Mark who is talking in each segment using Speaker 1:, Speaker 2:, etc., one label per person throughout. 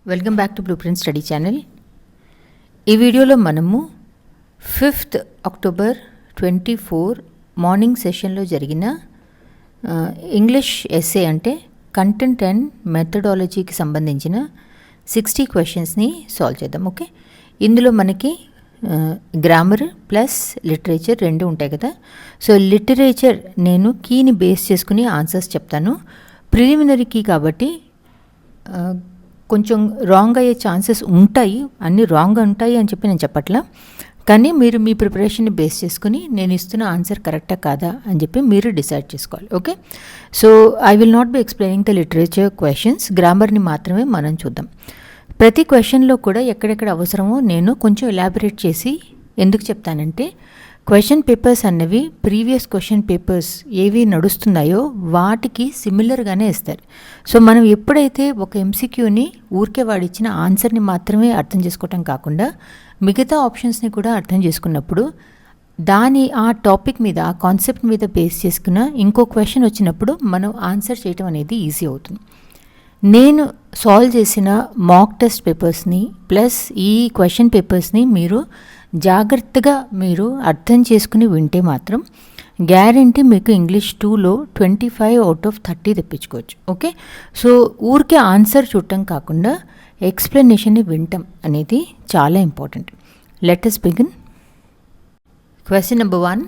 Speaker 1: Welcome back to blueprint study channel. ఈ వీడియోలో మనము 5th October 2024 మార్నింగ్ సెషన్లో జరిగిన ఇంగ్లీష్ ఎస్సే అంటే కంటెంట్ అండ్ మెథడాలజీకి సంబంధించిన 60 క్వశ్చన్స్ని సాల్వ్ చేద్దాం. ఓకే, ఇందులో మనకి గ్రామర్ ప్లస్ లిటరేచర్ రెండు ఉంటాయి కదా. సో లిటరేచర్ నేను కీని బేస్ చేసుకుని ఆన్సర్స్ చెప్తాను. ప్రిలిమినరీ కీ కాబట్టి కొంచెం రాంగ్ అయ్యే ఛాన్సెస్ ఉంటాయి, అన్నీ రాంగ్ ఉంటాయి అని చెప్పి నేను చెప్పట్లా, కానీ మీరు మీ ప్రిపరేషన్ని బేస్ చేసుకుని నేను ఇస్తున్న ఆన్సర్ కరెక్టా కాదా అని చెప్పి మీరు డిసైడ్ చేసుకోవాలి. Okay, so I will not be explaining the literature questions, గ్రామర్ని మాత్రమే మనం చూద్దాం. ప్రతి క్వశ్చన్లో కూడా ఎక్కడెక్కడ అవసరమో నేను కొంచెం ఎలాబరేట్ చేసి ఎందుకు చెప్తానంటే, క్వశ్చన్ పేపర్స్ అన్నవి ప్రీవియస్ క్వశ్చన్ పేపర్స్ ఏవి నడుస్తున్నాయో వాటికి సిమిలర్గానే ఇస్తారు. సో మనం ఎప్పుడైతే ఒక ఎంసీక్యూని ఊరికే వాడిచ్చిన ఆన్సర్ని మాత్రమే అర్థం చేసుకోవటం కాకుండా మిగతా ఆప్షన్స్ని కూడా అర్థం చేసుకున్నప్పుడు ఆ టాపిక్ మీద, ఆ కాన్సెప్ట్ మీద బేస్ చేసుకున్న ఇంకో క్వశ్చన్ వచ్చినప్పుడు మనం ఆన్సర్ చేయటం అనేది ఈజీ అవుతుంది. నేను సాల్వ్ చేసిన మాక్ టెస్ట్ పేపర్స్ని ప్లస్ ఈ క్వశ్చన్ పేపర్స్ని మీరు జాగ్రత్తగా మీరు అర్థం చేసుకుని వింటే మాత్రం గ్యారంటీ మీకు ఇంగ్లీష్ 2లో 25 out of 30 తెప్పించుకోవచ్చు. ఓకే, సో ఊరికే ఆన్సర్ చూడటం కాకుండా ఎక్స్ప్లెనేషన్ని వినటం అనేది చాలా important. Let us begin. Question number 1.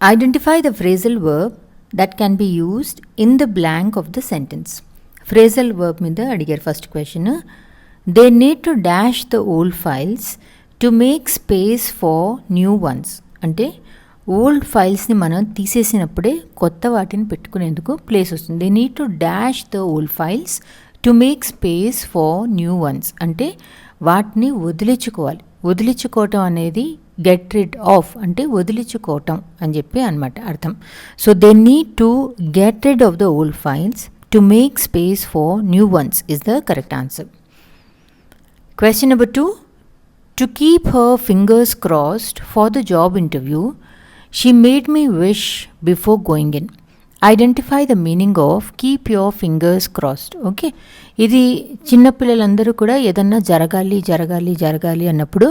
Speaker 1: Identify the phrasal verb that can be used in the blank of the sentence. Phrasal verb మీద అడిగారు first question. They need to dash the old files to make space for new ones. అంటే old ఫైల్స్ని మనం తీసేసినప్పుడే కొత్త వాటిని పెట్టుకునేందుకు place వస్తుంది. They need to dash the old files to make space for new ones. అంటే వాటిని వదిలించుకోవటం అనేది గెట్ రిడ్ ఆఫ్ అంటే వదిలించుకోవటం అని చెప్పి అనమాట అర్థం. So they need to get rid of the old files to make space for new once is the correct answer. Question number 2. To keep her fingers crossed for the job interview, she made me wish before going in. Identify the meaning of keep your fingers crossed. Okay, ఇది చిన్నపిల్లలందరూ కూడా ఏదన్నా జరగాలి అన్నప్పుడు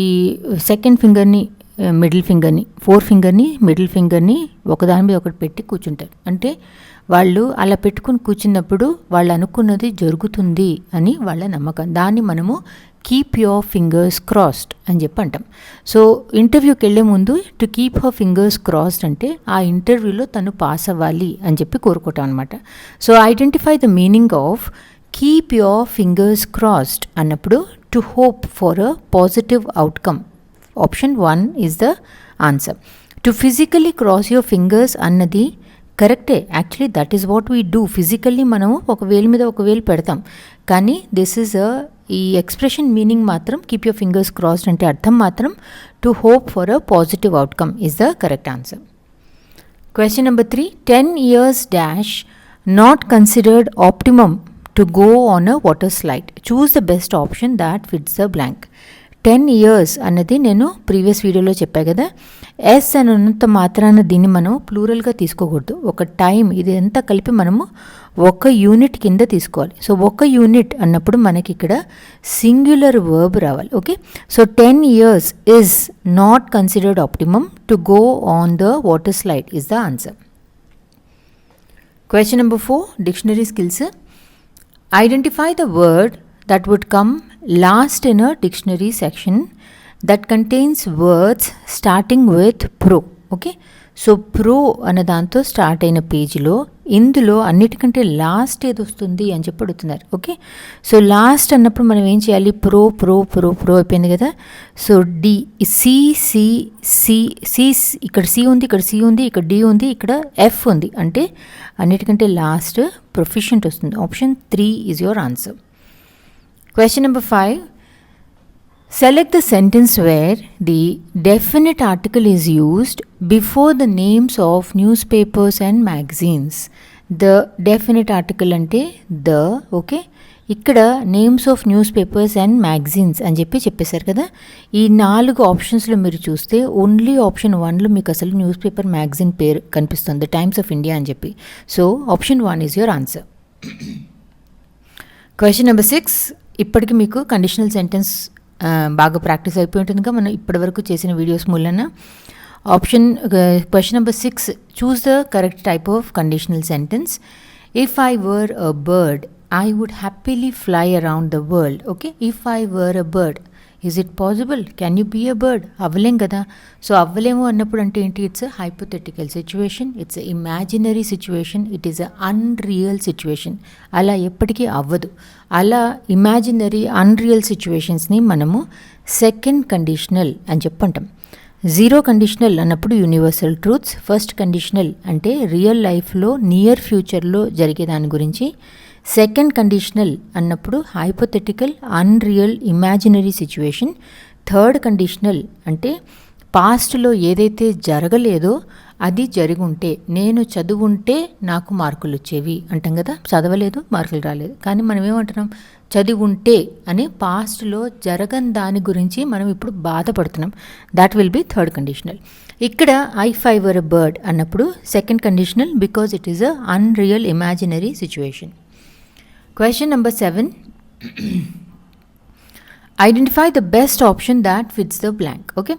Speaker 1: ఈ second ఫింగర్ని middle ఫింగర్ని, four ఫింగర్ని middle ఫింగర్ని ఒకదాని మీద ఒకటి పెట్టి కూర్చుంటారు. అంటే వాళ్ళు అలా పెట్టుకుని కూర్చున్నప్పుడు వాళ్ళు అనుకున్నది జరుగుతుంది అని వాళ్ళ నమ్మకం. దాన్ని మనము కీప్ యువర్ ఫింగర్స్ క్రాస్డ్ అని చెప్పి అంటాం. సో ఇంటర్వ్యూకి వెళ్ళే ముందు to keep her fingers crossed అంటే ఆ ఇంటర్వ్యూలో తను పాస్ అవ్వాలి అని చెప్పి కోరుకోవటం అనమాట. So identify the meaning of keep your fingers crossed అన్నప్పుడు to hope for a positive outcome. Option 1 is the answer. To physically cross your fingers అన్నది కరెక్టే, actually that is what we do. Physically మనము ఒక వేలు మీద ఒక వేలు పెడతాం, కానీ దిస్ ఈజ్ ఈ ఎక్స్ప్రెషన్ మీనింగ్ మాత్రం కీప్ యువర్ ఫింగర్స్ క్రాస్డ్ అంటే అర్థం మాత్రం to hope for a positive outcome is the correct answer. Question number 3. 10 years dash not considered optimum to go on a water slide. Choose the best option that fits the blank. 10 years అన్నది నేను previous వీడియోలో చెప్పా కదా. Yes అని ఉన్నంత మాత్రాన దీన్ని మనం ప్లూరల్గా తీసుకోకూడదు. ఒక టైం ఇది అంతా కలిపి మనము ఒక యూనిట్ కింద తీసుకోవాలి. సో ఒక యూనిట్ అన్నప్పుడు మనకి ఇక్కడ సింగ్యులర్ వర్బ్ రావాలి. Okay, so 10 years is not considered optimum to go on the water slide is the answer. Question number 4. Dictionary skills. Identify the word that would come last in a dictionary section that contains words starting with pro. Okay, so pro అనే దాంతో start అయిన పేజీలో ఇందులో అన్నిటికంటే last ఏది వస్తుంది అని చెప్పి అడుగుతున్నారు. ఓకే, సో లాస్ట్ అన్నప్పుడు మనం ఏం చేయాలి? ప్రో ప్రో ప్రో ప్రో అయిపోయింది కదా. So D C C C C ఇక్కడ సి ఉంది, ఇక్కడ సి ఉంది, ఇక్కడ డి ఉంది, ఇక్కడ ఎఫ్ ఉంది. అంటే అన్నిటికంటే లాస్ట్ ప్రొఫిషియంట్ వస్తుంది. Option 3 is your answer. Question number 5. Select the sentence where the definite article is used before the names of newspapers and magazines. The definite article ante the, okay, ఇక్కడ names of news papers and magazines అని చెప్పేశారు కదా. ఈ 4 ఆప్షన్స్లో మీరు చూస్తే only option 1లో మీకు అసలు న్యూస్ పేపర్ మ్యాగజైన్ పేరు కనిపిస్తుంది, టైమ్స్ ఆఫ్ ఇండియా అని చెప్పి. So option 1 is your answer. Question number 6. ఇప్పటికి మీకు కండిషనల్ సెంటెన్స్ బాగా ప్రాక్టీస్ అయిపోయి ఉంటుందిగా మనం ఇప్పటివరకు చేసిన వీడియోస్ మూలన. Question number 6. Choose the correct type of conditional sentence. If I were a bird I would happily fly around the world. Okay, if I were a bird, is it possible? Can you be a bird? అవ్వలేం కదా. So అవ్వలేము అన్నప్పుడు అంటే ఏంటి? It's a hypothetical situation, it's a imaginary situation, it is a unreal situation. అలా ఎప్పటికీ అవ్వదు. అలా imaginary unreal సిచ్యువేషన్స్ని మనము second conditional అని చెప్పంటాం. జీరో కండిషనల్ అన్నప్పుడు యూనివర్సల్ ట్రూత్స్. ఫస్ట్ కండిషనల్ అంటే రియల్ లైఫ్లో నియర్ ఫ్యూచర్లో జరిగే దాని గురించి. సెకండ్ కండిషనల్ అన్నప్పుడు hypothetical unreal imaginary situation. Third conditional అంటే పాస్ట్లో ఏదైతే జరగలేదో అది జరుగుంటే, నేను చదువుంటే నాకు మార్కులు వచ్చేవి అంటాం కదా. చదవలేదు, మార్కులు రాలేదు, కానీ మనం ఏమంటున్నాం? చదివి ఉంటే అని పాస్ట్లో జరగని దాని గురించి మనం ఇప్పుడు బాధపడుతున్నాం. That will be third conditional. ఇక్కడ if I were a bird అన్నప్పుడు second conditional, because it is a unreal imaginary situation. Question number 7. Identify the best option that fits the blank. Okay,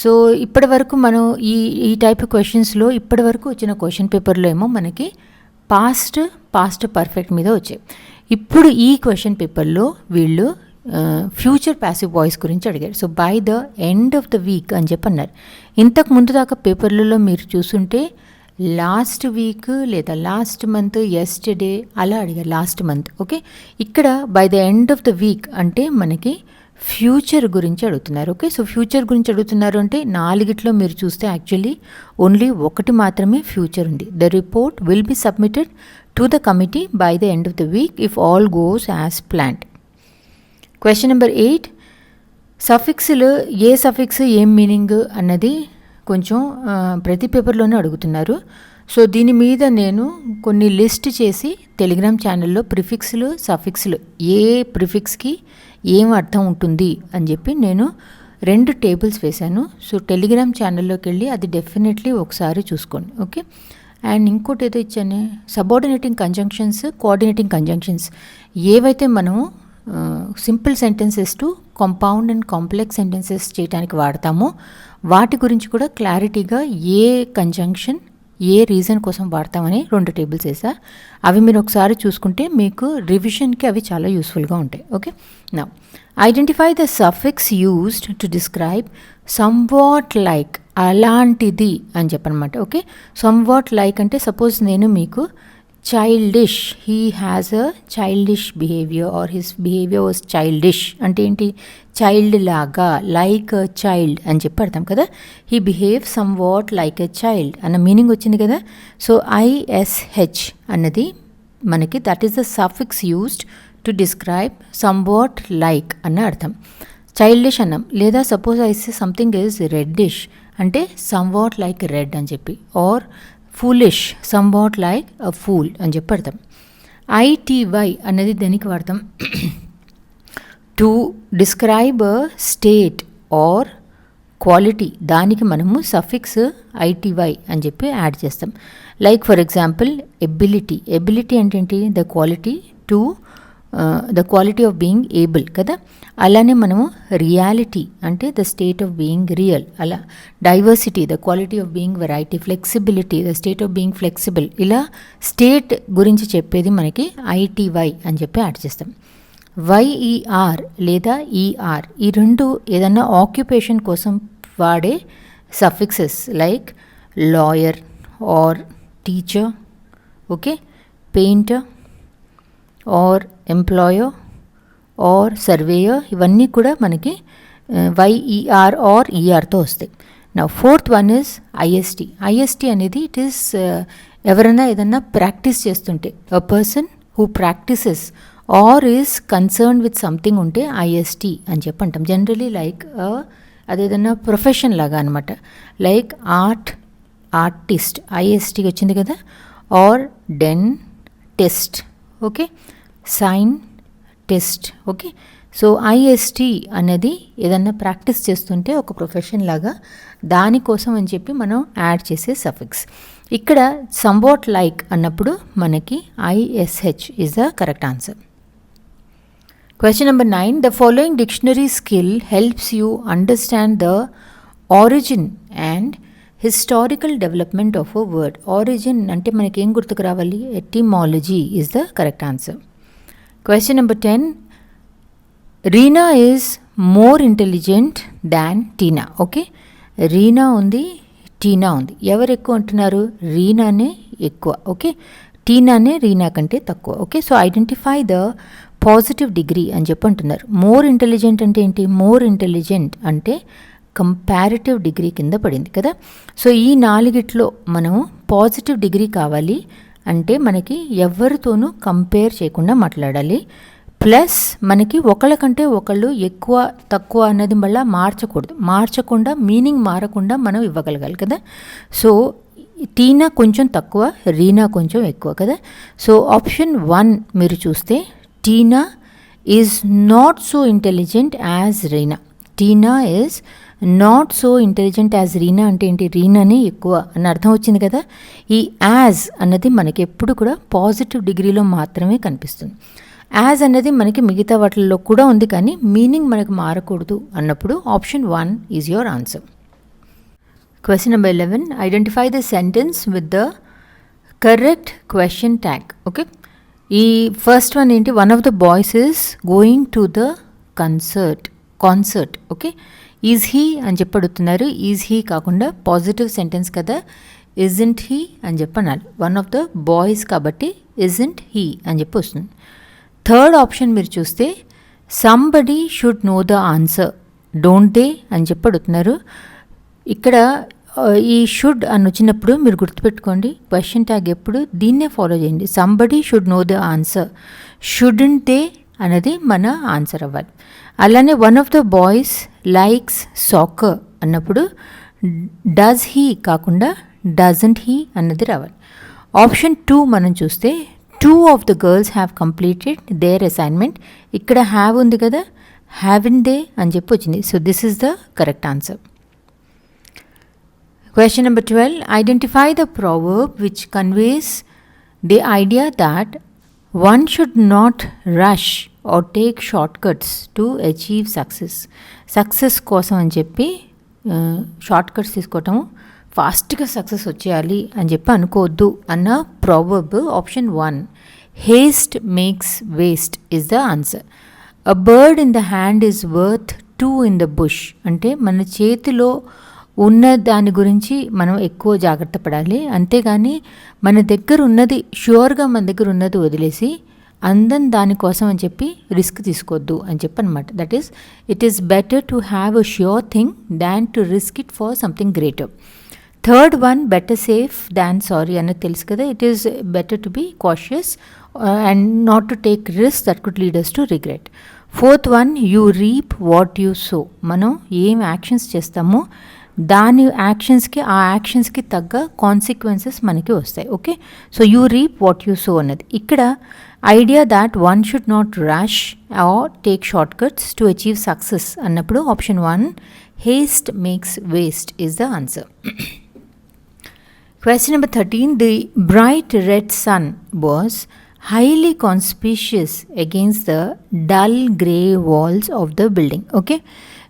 Speaker 1: so ఇప్పటి వరకు మనం ఈ type క్వశ్చన్స్లో ఇప్పటి వరకు వచ్చిన question పేపర్లో ఏమో మనకి పాస్ట్ పర్ఫెక్ట్ మీద వచ్చాయి. ఇప్పుడు ఈ క్వశ్చన్ పేపర్లో వీళ్ళు ఫ్యూచర్ ప్యాసివ్ వాయిస్ గురించి అడిగారు. So by the end of the week అని చెప్పి అన్నారు. ఇంతకు ముందు దాకా పేపర్లలో మీరు చూస్తుంటే లాస్ట్ వీక్ లేదా లాస్ట్ మంత్, ఎస్టర్డే అలా అడిగారు, లాస్ట్ మంత్. ఓకే, ఇక్కడ by the end of the week అంటే మనకి ఫ్యూచర్ గురించి అడుగుతున్నారు. ఓకే, సో ఫ్యూచర్ గురించి అడుగుతున్నారు అంటే 4 మీరు చూస్తే యాక్చువల్లీ ఓన్లీ 1 మాత్రమే ఫ్యూచర్ ఉంది. The report will be submitted to the committee by the end of the week if all goes as planned. Question number 8. సఫిక్స్లు ఏ సఫిక్స్ ఏం మీనింగ్ అన్నది కొంచెం ప్రతి పేపర్లోనే అడుగుతున్నారు. సో దీని మీద నేను కొన్ని లిస్ట్ చేసి టెలిగ్రామ్ ఛానల్లో ప్రిఫిక్స్లు సఫిక్స్లు ఏ ప్రిఫిక్స్కి ఏం అర్థం ఉంటుంది అని చెప్పి నేను 2 టేబుల్స్ వేశాను. సో టెలిగ్రామ్ ఛానల్లోకి వెళ్ళి అది డెఫినెట్లీ ఒకసారి చూసుకోండి. ఓకే, అండ్ ఇంకోటి ఏదో ఇచ్చానే, సబార్డినేటింగ్ కంజంక్షన్స్, కోఆర్డినేటింగ్ కంజంక్షన్స్ ఏవైతే మనము simple sentences to compound and complex sentences చేయడానికి వాడతామో వాటి గురించి కూడా క్లారిటీగా ఏ కంజంక్షన్ ఏ రీజన్ కోసం వాడతామని 2 టేబుల్స్ వేసా. అవి మీరు ఒకసారి చూసుకుంటే మీకు రివిజన్కి అవి చాలా యూస్ఫుల్గా ఉంటాయి. Okay, now identify the suffix used to describe somewhat like, అలాంటిది అని చెప్పనమాట. ఓకే, సమ్వాట్ లైక్ అంటే సపోజ్ నేను మీకు childish, he has a childish behaviour or his behaviour was childish అంటే ఏంటి? చైల్డ్ లాగా, లైక్ అ చైల్డ్ అని చెప్పి అర్థం కదా. He behave somewhat like a child అన్న మీనింగ్ వచ్చింది కదా. సో ISH అన్నది మనకి that is the suffix used to describe somewhat like అన్న అర్థం. చైల్డిష్ అన్నాం, లేదా suppose I say something is reddish అంటే సమ్ వాట్ లైక్ రెడ్ అని చెప్పి, or foolish somewhat like a fool అని చెప్పి అర్థం. ITY అనేది దేనికి వాడతాం? To describe a state or quality, దానికి మనము సఫిక్స్ ITY అని చెప్పి యాడ్ చేస్తాం. Like for example ability, ability అంటే ఏంటి? The quality of being able కదా. అలానే మనము రియాలిటీ అంటే the state of being real. అలా diversity, the quality of being variety. Flexibility, the state of being flexible. ఇలా స్టేట్ గురించి చెప్పేది మనకి ITY అని చెప్పి యాడ్ చేస్తాం. YER లేదా ER ఈ 2 ఏదన్నా ఆక్యుపేషన్ కోసం వాడే suffixes like lawyer or teacher, okay, painter or employer or surveyor, ఇవన్నీ కూడా మనకి YER ఆర్ ERతో వస్తాయి. నా 4th one is IST. IST అనేది ఇట్ ఈస్ ఎవరైనా ఏదన్నా ప్రాక్టీస్ చేస్తుంటే, a person who practises or is concern with something ఉంటే IST అని చెప్పి అంటాం. జనరలీ లైక్ అదేదన్నా ప్రొఫెషన్ లాగా అనమాట. లైక్ ఆర్టిస్ట్ IST వచ్చింది కదా, or dentist, okay, scientist test. Okay, so IST అనేది ఏదన్నా ప్రాక్టీస్ చేస్తుంటే ఒక ప్రొఫెషన్ లాగా దానికోసం అని చెప్పి మనం యాడ్ చేసే సఫిక్స్. ఇక్కడ సంవాట్ లైక్ అన్నప్పుడు మనకి ISH is the correct answer. Question number 9. The following dictionary skill helps you understand the origin and historical development of a word. Origin అంటే మనకి ఏం గుర్తుకు రావాలి? Etymology is the correct answer. Question number 10. Reena is more intelligent than Tina. Okay, Reena ఉంది, టీనా ఉంది. ఎవరు ఎక్కువ అంటున్నారు? రీనానే ఎక్కువ. ఓకే, టీనానే రీనా కంటే తక్కువ. Okay, so identify the positive degree అని చెప్పి అంటున్నారు. మోర్ ఇంటెలిజెంట్ అంటే ఏంటి? మోర్ ఇంటెలిజెంట్ అంటే కంపారిటివ్ డిగ్రీ కింద పడింది కదా. సో ఈ నాలుగిట్లో మనం పాజిటివ్ డిగ్రీ కావాలి అంటే మనకి ఎవరితోనూ కంపేర్ చేయకుండా మాట్లాడాలి. ప్లస్ మనకి ఒకళ్ళకంటే ఒకళ్ళు ఎక్కువ తక్కువ అన్నది మళ్ళీ మార్చకుండా మీనింగ్ మారకుండా మనం ఇవ్వగలగాలి కదా. సో టీనా కొంచెం తక్కువ, రీనా కొంచెం ఎక్కువ కదా. సో ఆప్షన్ 1 మీరు చూస్తే Tina is not so intelligent as Reena. Tina is not so intelligent as Reena అంటే ఏంటి? రీనానే ఎక్కువ అని అర్థం వచ్చింది కదా. ఈ యాజ్ అన్నది మనకి ఎప్పుడు కూడా పాజిటివ్ డిగ్రీలో మాత్రమే కనిపిస్తుంది. యాజ్ అనేది మనకి మిగతా వాటిల్లో కూడా ఉంది, కానీ మీనింగ్ మనకు మారకూడదు అన్నప్పుడు option 1 is your answer. Question number 11. Identify the sentence with the correct question tag. Okay, ఈ ఫస్ట్ వన్ ఏంటి? One of the boys is going to the concert. Okay, is he అని చెప్పి అడుగుతున్నారు. ఈజ్ హీ కాకుండా positive sentence కదా, isn't he అని చెప్పి అనాలి. వన్ ఆఫ్ ద బాయ్స్ కాబట్టి ఇజంట్ హీ అని చెప్పి వస్తుంది. థర్డ్ ఆప్షన్ మీరు చూస్తే somebody should know the answer, don't they అని చెప్పి అడుగుతున్నారు. ఇక్కడ ఈ షుడ్ అని వచ్చినప్పుడు మీరు గుర్తుపెట్టుకోండి, క్వశ్చన్ ట్యాగ్ ఎప్పుడు దీన్నే ఫాలో చేయండి. Somebody should know the answer, student they అనేది మన ఆన్సర్ అవ్వాలి. అలానే one of the boys likes soccer అన్నప్పుడు డస్ హీ కాకుండా డజంట్ హీ అన్నది రావాలి. ఆప్షన్ 2 మనం చూస్తే 2 of the girls have completed their assignment. ఇక్కడ హ్యావ్ ఉంది కదా, హ్యావెన్ దే అని చెప్పి వచ్చింది. So this is the correct answer. Question number 12. Identify the proverb which conveys the idea that one should not rush or take shortcuts to achieve success. Success కోసం అని చెప్పి short cuts తీసుకోవటము, ఫాస్ట్గా success వచ్చేయాలి అని చెప్పి అనుకోవద్దు అన్న proverb option 1 haste makes waste is the answer. A bird in the hand is worth 2 in the bush అంటే మన చేతిలో ఉన్న దాని గురించి మనం ఎక్కువ జాగ్రత్త పడాలి, అంతేగాని మన దగ్గర ఉన్నది ష్యూర్గా మన దగ్గర ఉన్నది వదిలేసి అందం దానికోసం అని చెప్పి రిస్క్ తీసుకోవద్దు అని చెప్పి అనమాట. That is it is better to have a sure thing than to risk it for something greater. Third one better safe than sorry అన్నది తెలుసు కదా. It is better to be cautious and not to take risk that could lead us to regret. Fourth one you reap what you sow. మనం ఏం actions చేస్తామో దాని ఆ యాక్షన్స్కి తగ్గ consequences మనకి వస్తాయి. Okay, so you reap what you sow అన్నది ఇక్కడ idea that one should not rush or take short cuts to achieve success అన్నప్పుడు option 1 haste makes waste is the answer. Question number 13. The bright red sun was highly conspicuous against the dull grey walls of the building. Okay,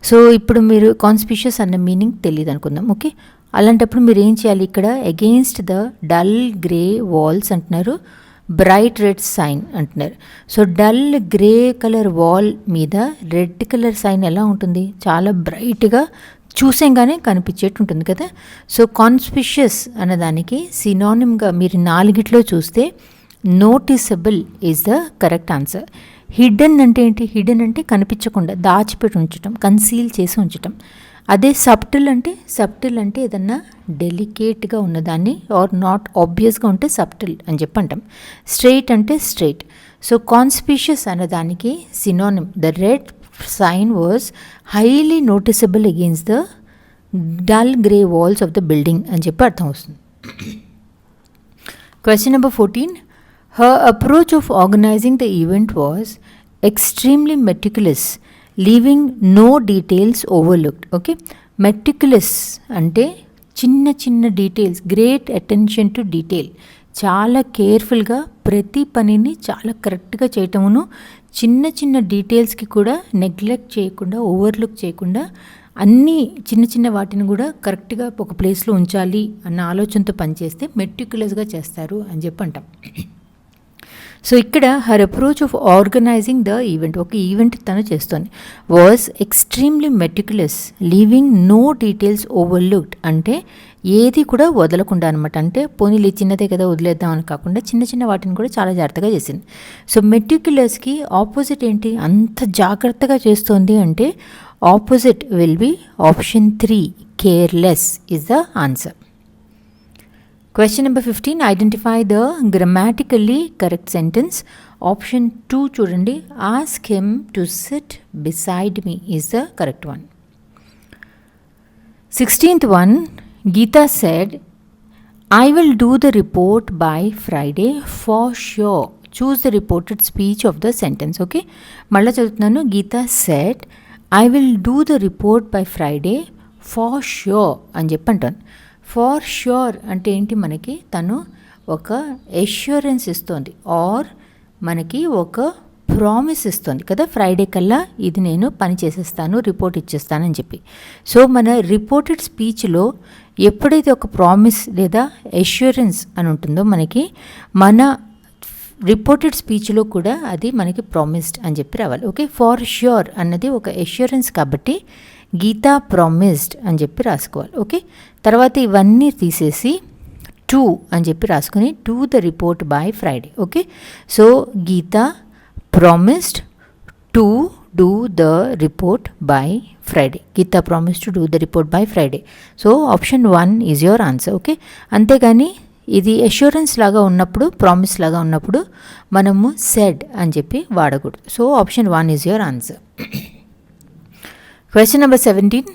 Speaker 1: so ఇప్పుడు మీరు కాన్స్పిషియస్ అన్న meaning తెలియదు అనుకుందాం. Okay, అలాంటప్పుడు మీరు ఏం చేయాలి? ఇక్కడ against the dull grey walls అంటున్నారు, బ్రైట్ రెడ్ సైన్ అంటున్నారు. So dull grey colour wall మీద రెడ్ కలర్ సైన్ ఎలా ఉంటుంది? చాలా బ్రైట్గా చూసేగానే కనిపించేట్టు ఉంటుంది కదా. సో కాన్స్పిషియస్ అన్నదానికి సినానిమ్గా మీరు 4 చూస్తే noticeable is the correct answer. Hidden అంటే ఏంటి? హిడెన్ అంటే కనిపించకుండా దాచిపెట్టి ఉంచటం, కన్సీల్ చేసి ఉంచటం. అదే సబ్టిల్ అంటే ఏదన్నా డెలికేట్గా ఉన్నదాన్ని ఆర్ నాట్ ఆబ్వియస్గా ఉంటే సబ్టిల్ అని చెప్పి అంటాం. స్ట్రైట్ అంటే స్ట్రైట్. సో కాన్స్పిషియస్ అన్నదానికి synonym the red sign was highly noticeable against the dull grey walls of the building అని చెప్పి అర్థం వస్తుంది. Question number 14. Her approach of organizing the event was extremely meticulous, leaving no details overlooked. Okay, meticulous అంటే చిన్న చిన్న details, great attention to detail, చాలా కేర్ఫుల్గా ప్రతి పనిని చాలా కరెక్ట్గా చేయటమును, చిన్న చిన్న డీటెయిల్స్కి కూడా నెగ్లెక్ట్ చేయకుండా, ఓవర్లుక్ చేయకుండా అన్నీ చిన్న చిన్న వాటిని కూడా కరెక్ట్గా ఒక ప్లేస్లో ఉంచాలి అన్న ఆలోచనతో పనిచేస్తే మెటిక్యులస్గా చేస్తారు అని చెప్పి అంటాం. సో ఇక్కడ her approach of organizing the event, ఒక ఈవెంట్ తను చేస్తోంది, was extremely meticulous, leaving no details overlooked అంటే ఏది కూడా వదలకుండా అనమాట. అంటే పోనీలు చిన్నదే కదా వదిలేద్దాం అని కాకుండా చిన్న చిన్న వాటిని కూడా చాలా జాగ్రత్తగా చేసింది. సో మెటిక్యులస్కి ఆపోజిట్ ఏంటి, అంత జాగ్రత్తగా చేస్తోంది అంటే opposite will be option 3, careless is the answer. Question number 15, identify the grammatically correct sentence. Option 2 చూడండి, ask him to sit beside me is the correct one. 16th one, Geeta said, I will do the report by Friday for sure. Choose the reported speech of the sentence. Okay, మళ్ళా చదువుతున్నాను. Geeta said, I will do the report by Friday for sure అని చెప్పి అంటాను. Far sure అంటే ఏంటి, మనకి తను ఒక ఎష్యూరెన్స్ ఇస్తుంది ఆర్ మనకి ఒక ప్రామిస్ ఇస్తుంది కదా, ఫ్రైడే కల్లా ఇది నేను పని చేసేస్తాను, రిపోర్ట్ ఇచ్చేస్తానని చెప్పి. సో మన రిపోర్టెడ్ స్పీచ్లో ఎప్పుడైతే ఒక ప్రామిస్ లేదా ఎష్యూరెన్స్ అని ఉంటుందో మనకి, మన రిపోర్టెడ్ స్పీచ్లో కూడా అది మనకి ప్రామిస్డ్ అని చెప్పి రావాలి. ఓకే, ఫార్ ష్యూర్ అన్నది ఒక ఎష్యూరెన్స్ కాబట్టి గీతా ప్రామిస్డ్ అని చెప్పి రాసుకోవాలి. ఓకే, తర్వాత ఇవన్నీ తీసేసి 2 అని చెప్పి రాసుకుని do the report by Friday. Okay, so Geeta promised to do the report by Friday. Geeta promised to do the report by Friday. So option 1 is your answer. Okay, అంతేగాని ఇది అష్యూరెన్స్ లాగా ఉన్నప్పుడు, ప్రామిస్ లాగా ఉన్నప్పుడు మనము సెడ్ అని చెప్పి వాడకూడదు. So option 1 is your answer. Question number 17,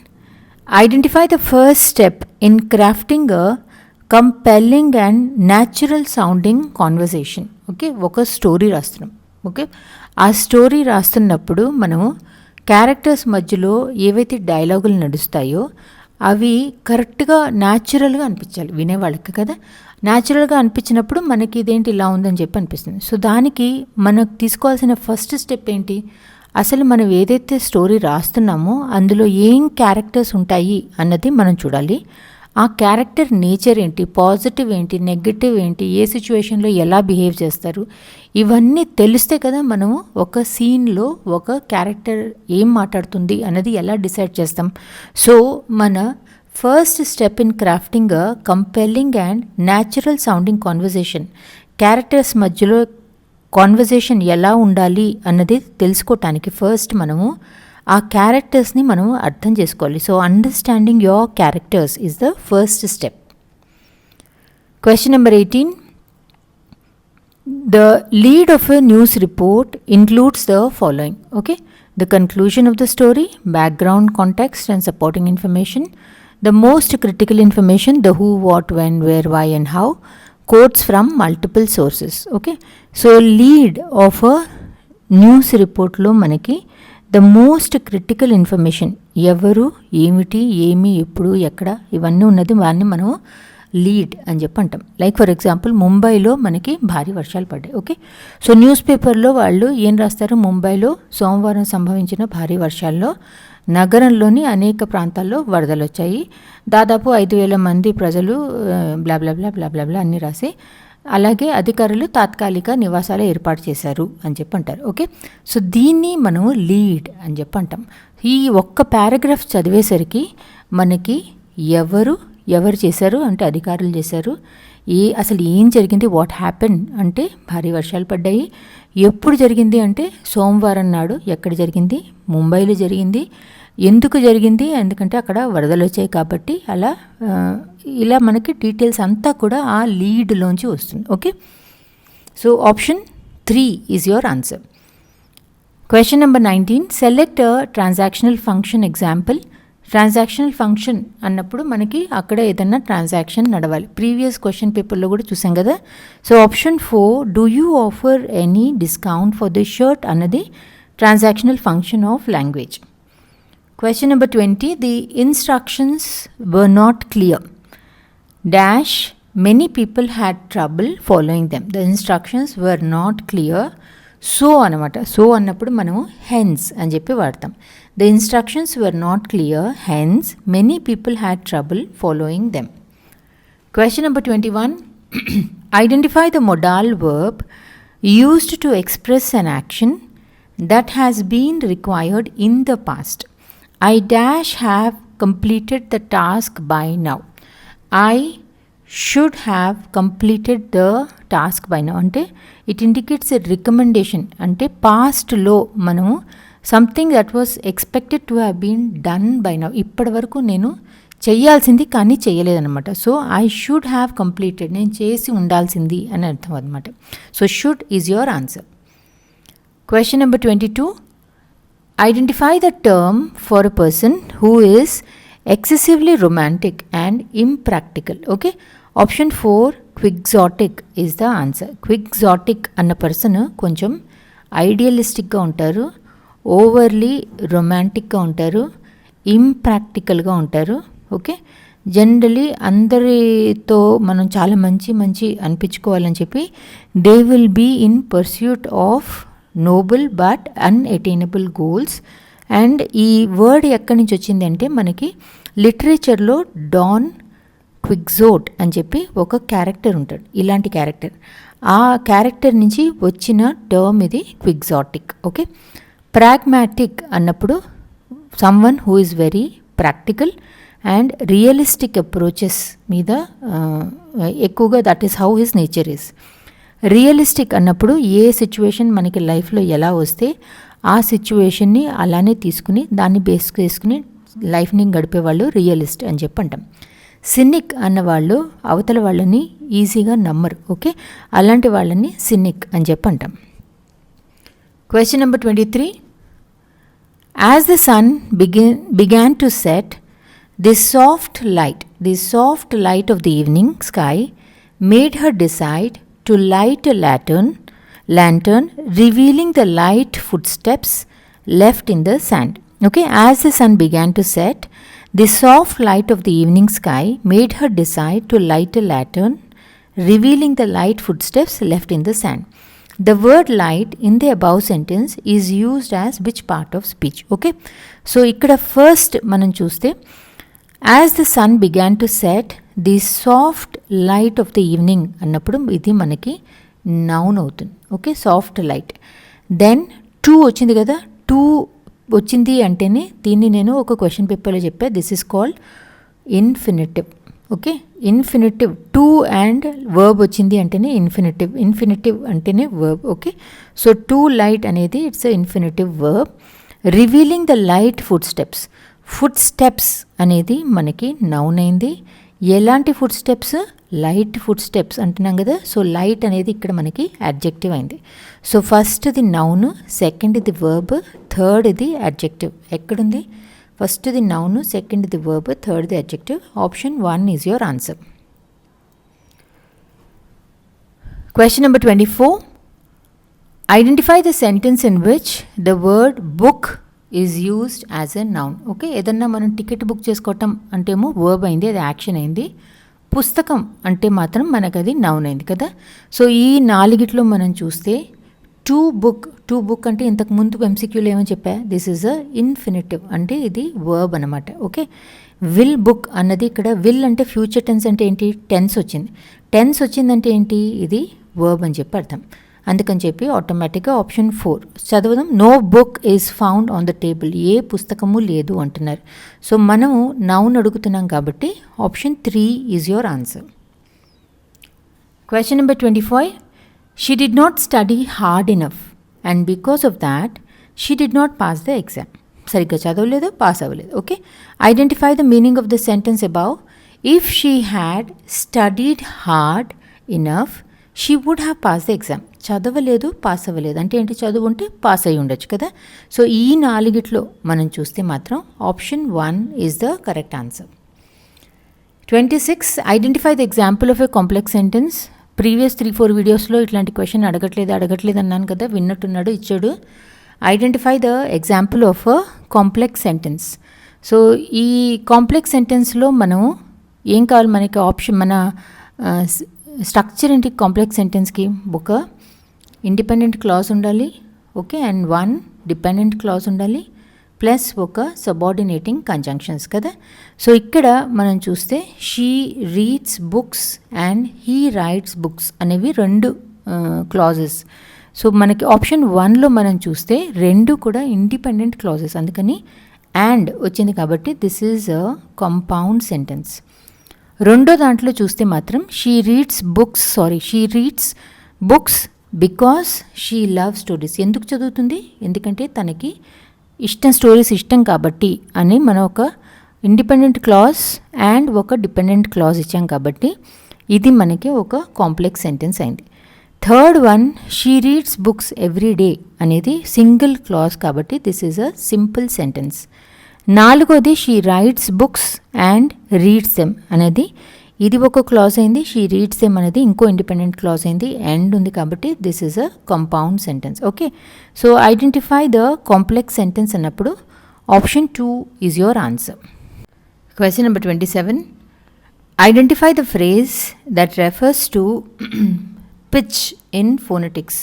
Speaker 1: identify the first step in crafting a compelling and natural sounding conversation. Okay, ఒక స్టోరీ రాస్తున్నాం. ఓకే, ఆ స్టోరీ రాస్తున్నప్పుడు మనము క్యారెక్టర్స్ మధ్యలో ఏవైతే డైలాగులు నడుస్తాయో అవి కరెక్ట్గా న్యాచురల్గా అనిపించాలి వినేవాళ్ళకి కదా. న్యాచురల్గా అనిపించినప్పుడు మనకి ఇదేంటి ఇలా ఉందని చెప్పి అనిపిస్తుంది. సో దానికి మనకు తీసుకోవాల్సిన ఫస్ట్ స్టెప్ ఏంటి, అసలు మనం ఏదైతే స్టోరీ రాస్తున్నామో అందులో ఏం క్యారెక్టర్స్ ఉంటాయి అన్నది మనం చూడాలి. ఆ క్యారెక్టర్ నేచర్ ఏంటి, పాజిటివ్ ఏంటి, నెగటివ్ ఏంటి, ఏ సిచ్యువేషన్లో ఎలా బిహేవ్ చేస్తారు, ఇవన్నీ తెలిస్తే కదా మనము ఒక సీన్లో ఒక క్యారెక్టర్ ఏం మాట్లాడుతుంది అన్నది ఎలా డిసైడ్ చేస్తాం. సో మన first step in crafting a compelling and natural sounding conversation, characters మధ్యలో కాన్వర్జేషన్ ఎలా ఉండాలి అన్నది తెలుసుకోవటానికి ఫస్ట్ మనము ఆ క్యారెక్టర్స్ని మనము అర్థం చేసుకోవాలి. So understanding your characters is the first step. Question number 18, the lead of a news report includes the following. Okay, the conclusion of the story, background context and supporting information, the most critical information, the who, what, when, where, why and how, quotes from multiple sources. Okay, so lead of a news report లో మనకి the most critical information, ఎవరు, ఏమిటి, ఏమి, ఎప్పుడు, ఎక్కడ, ఇవన్నీ ఉన్నది వాడిని మనం లీడ్ అని చెప్పి అంటాం. లైక్ ఫర్ ఎగ్జాంపుల్ ముంబైలో మనకి భారీ వర్షాలు పడ్డాయి. ఓకే, సో న్యూస్ పేపర్లో వాళ్ళు ఏం రాస్తారు, ముంబైలో సోమవారం సంభవించిన భారీ వర్షాల్లో నగరంలోని అనేక ప్రాంతాల్లో వరదలు వచ్చాయి, దాదాపు 5,000 మంది ప్రజలు బ్లాబ్లాబ్లా బ్లాబ్లాబ్లా అన్నీ రాసి, అలాగే అధికారులు తాత్కాలిక నివాసాలు ఏర్పాటు చేశారు అని చెప్పి అంటారు. ఓకే, సో దీన్ని మనం లీడ్ అని చెప్పి అంటాం. ఈ ఒక్క పారాగ్రాఫ్ చదివేసరికి మనకి ఎవరు చేశారు అంటే అధికారులు చేశారు, అసలు ఏం జరిగింది, వాట్ హ్యాపెన్ అంటే భారీ వర్షాలు పడ్డాయి, ఎప్పుడు జరిగింది అంటే సోమవారం నాడు, ఎక్కడ జరిగింది, ముంబైలో జరిగింది, ఎందుకు జరిగింది, ఎందుకంటే అక్కడ వరదలు వచ్చాయి కాబట్టి, అలా ఇలా మనకి డీటెయిల్స్ అంతా కూడా ఆ లీడ్లోంచి వస్తుంది. Okay, so option 3 is your answer. Question number 19, select a transactional function example. Transactional function అన్నప్పుడు మనకి అక్కడ ఏదైనా ట్రాన్సాక్షన్ నడవాలి. ప్రీవియస్ క్వశ్చన్ పేపర్లో కూడా చూసాం కదా. So option 4, do you offer any discount for the shirt అన్నది transactional function of language. Question number 20. The instructions were not clear. Dash, many people had trouble following them. The instructions were not clear. So anamata. So annappudu manamu hence అని చెప్పి వాడతాం. The instructions were not clear, hence many people had trouble following them. Question number 21. Identify the modal verb used to express an action that has been required in the past. I dash have completed the task by now. I should have completed the task by now. అంటే it indicates a recommendation. అంటే పాస్ట్లో మనము something that was expected to have been done by now. ఇప్పటి వరకు నేను చేయాల్సింది కానీ చేయలేదన్నమాట. So I should have completed, నేను చేసి ఉండాల్సింది అని అర్థం అనమాట. So should is your answer. Question number 22. Identify the term for a person who is excessively romantic and impractical. Okay, option 4 quixotic is the answer. Quixotic అన్న person కొంచెం ఐడియలిస్టిక్గా ఉంటారు, overly రొమాంటిక్గా ఉంటారు, ఇంప్రాక్టికల్గా ఉంటారు. ఓకే, జనరలీ అందరితో మనం చాలా మంచి అనిపించుకోవాలని చెప్పి they will be in pursuit of noble but unattainable goals. And ఈ వర్డ్ ఎక్కడి నుంచి వచ్చింది అంటే మనకి లిటరేచర్లో డాన్ క్విగ్జోట్ అని చెప్పి ఒక క్యారెక్టర్ ఉంటాడు, ఇలాంటి క్యారెక్టర్. ఆ క్యారెక్టర్ నుంచి వచ్చిన టర్మ్ ఇది క్విగ్జాటిక్. ఓకే, ప్రాగ్మాటిక్ అన్నప్పుడు someone who is very practical and realistic approaches మీద ఎక్కువగా, that is how his nature is. Realistic అన్నప్పుడు ఏ సిచ్యువేషన్ మనకి లైఫ్లో ఎలా వస్తే ఆ సిచ్యువేషన్ని అలానే తీసుకుని దాన్ని బేస్ చేసుకుని లైఫ్ని గడిపేవాళ్ళు రియలిస్ట్ అని చెప్పి అంటాం. సినిక్ అన్నవాళ్ళు అవతల వాళ్ళని ఈజీగా నమ్మరు. ఓకే, అలాంటి వాళ్ళని సినిక్ అని చెప్పి అంటాం. Question number 23. As the sun began to set, the soft light of the evening sky made her decide to light a lantern, revealing the light footsteps left in the sand. Okay, as the sun began to set, the soft light of the evening sky made her decide to light a lantern, revealing the light footsteps left in the sand. The word light in the above sentence is used as which part of speech? Okay, so ikkada first మనం చూస్తే as the sun began to set, the soft light of the evening అన్నప్పుడు ఇది మనకి noun అవుతుంది. Okay, soft light. Then 2 వచ్చింది కదా, 2 వచ్చింది అంటేనే దీన్ని నేను ఒక క్వశ్చన్ పేపర్లో చెప్పా, this is called infinitive. Okay, infinitive. 2 and verb వచ్చింది అంటేనే ఇన్ఫినిటివ్ అంటేనే వర్బ్. ఓకే, సో 2 లైట్ అనేది it's a infinitive verb. Revealing the light foot steps అనేది మనకి నౌన్ అయింది. ఎలాంటి foot steps? Light foot steps అంటున్నాం కదా, సో లైట్ అనేది ఇక్కడ మనకి అడ్జెక్టివ్ అయింది. So first the noun, second the verb, third ఇది అడ్జెక్టివ్. ఎక్కడుంది? First the noun, second the verb, third the adjective. Option 1 is your answer. Question number 24. Identify the sentence in which the word book is used as a noun. Okay, ఏదన్నా మనం ticket book చేసుకోవటం అంటేమో verb అయింది, అది action అయింది. పుస్తకం అంటే మాత్రం మనకు అది నౌన్ అయింది కదా. సో ఈ 4 మనం చూస్తే టు బుక్ అంటే ఇంతకు ముందు ఎంసీక్యూలో ఏమని చెప్పా, దిస్ ఈజ్ అ ఇన్ఫినిటివ్ అంటే ఇది వర్బ్ అనమాట. ఓకే, విల్ బుక్ అన్నది ఇక్కడ విల్ అంటే ఫ్యూచర్ టెన్స్ అంటే ఏంటి? టెన్స్ వచ్చింది. టెన్స్ వచ్చిందంటే ఏంటి? ఇది వర్బ్ అని చెప్పి అర్థం. అందుకని చెప్పి ఆటోమేటిక్గా ఆప్షన్ 4 చదవదాం. No book is found on the table, ఏ పుస్తకము లేదు అంటున్నారు. సో మనము నౌన్ అడుగుతున్నాం కాబట్టి option 3 is your answer. Question number 25. She did not study hard enough and because of that she did not pass the exam. సరిగ్గా చదవలేదు, pass అవ్వలేదు. Okay, identify the meaning of the sentence above. If she had studied hard enough she would have pass the exam. చదవలేదు, pass అవ్వలేదు అంటే ఏంటి? చదువు ఉంటే pass అయ్యి ఉండొచ్చు కదా. సో ఈ 4 మనం చూస్తే మాత్రం option 1 is the correct answer. 26. Identify the example of a complex sentence. Previous 3-4 వీడియోస్లో ఇట్లాంటి క్వశ్చన్ అడగట్లేదు అన్నాను కదా, విన్నట్టున్నాడు, ఇచ్చాడు. Identify the example of a complex sentence. So ఈ కాంప్లెక్స్ సెంటెన్స్లో మనం ఏం కావాలి, మనకి ఆప్షన్, మన స్ట్రక్చర్ ఏంటి కాంప్లెక్స్ సెంటెన్స్కి? ఒక ఇండిపెండెంట్ క్లాజ్ ఉండాలి, okay, and one dependent clause ఉండాలి, ప్లస్ ఒక సబార్డినేటింగ్ కంజంక్షన్స్ కదా. సో ఇక్కడ మనం చూస్తే she reads books and he writes books అనేవి రెండు క్లాజెస్. సో మనకి ఆప్షన్ 1లో మనం చూస్తే రెండు కూడా ఇండిపెండెంట్ క్లాజెస్, అందుకని అండ్ వచ్చింది కాబట్టి this is a compound sentence. రెండో దాంట్లో చూస్తే మాత్రం she reads books because she love stories. ఎందుకు చదువుతుంది? ఎందుకంటే తనకి స్టోరీస్ ఇష్టం కాబట్టి అని మనం ఒక ఇండిపెండెంట్ క్లాజ్ అండ్ ఒక డిపెండెంట్ క్లాజ్ ఇచ్చాం కాబట్టి ఇది మనకి ఒక కాంప్లెక్స్ సెంటెన్స్ అయింది. Third one, she reads books every day అనేది సింగిల్ క్లాజ్ కాబట్టి this is a simple sentence. నాలుగోది she writes books and reads them అనేది ఇది ఒక క్లాజ్ అయింది, షీ రీడ్స్ దెమ్ అనేది ఇంకో ఇండిపెండెంట్ క్లాజ్ అయింది, ఎండ్ ఉంది కాబట్టి this is a compound sentence. Okay, so identify the complex sentence అన్నప్పుడు option 2 is your answer. Question number 27, identify the phrase that refers to pitch in phonetics.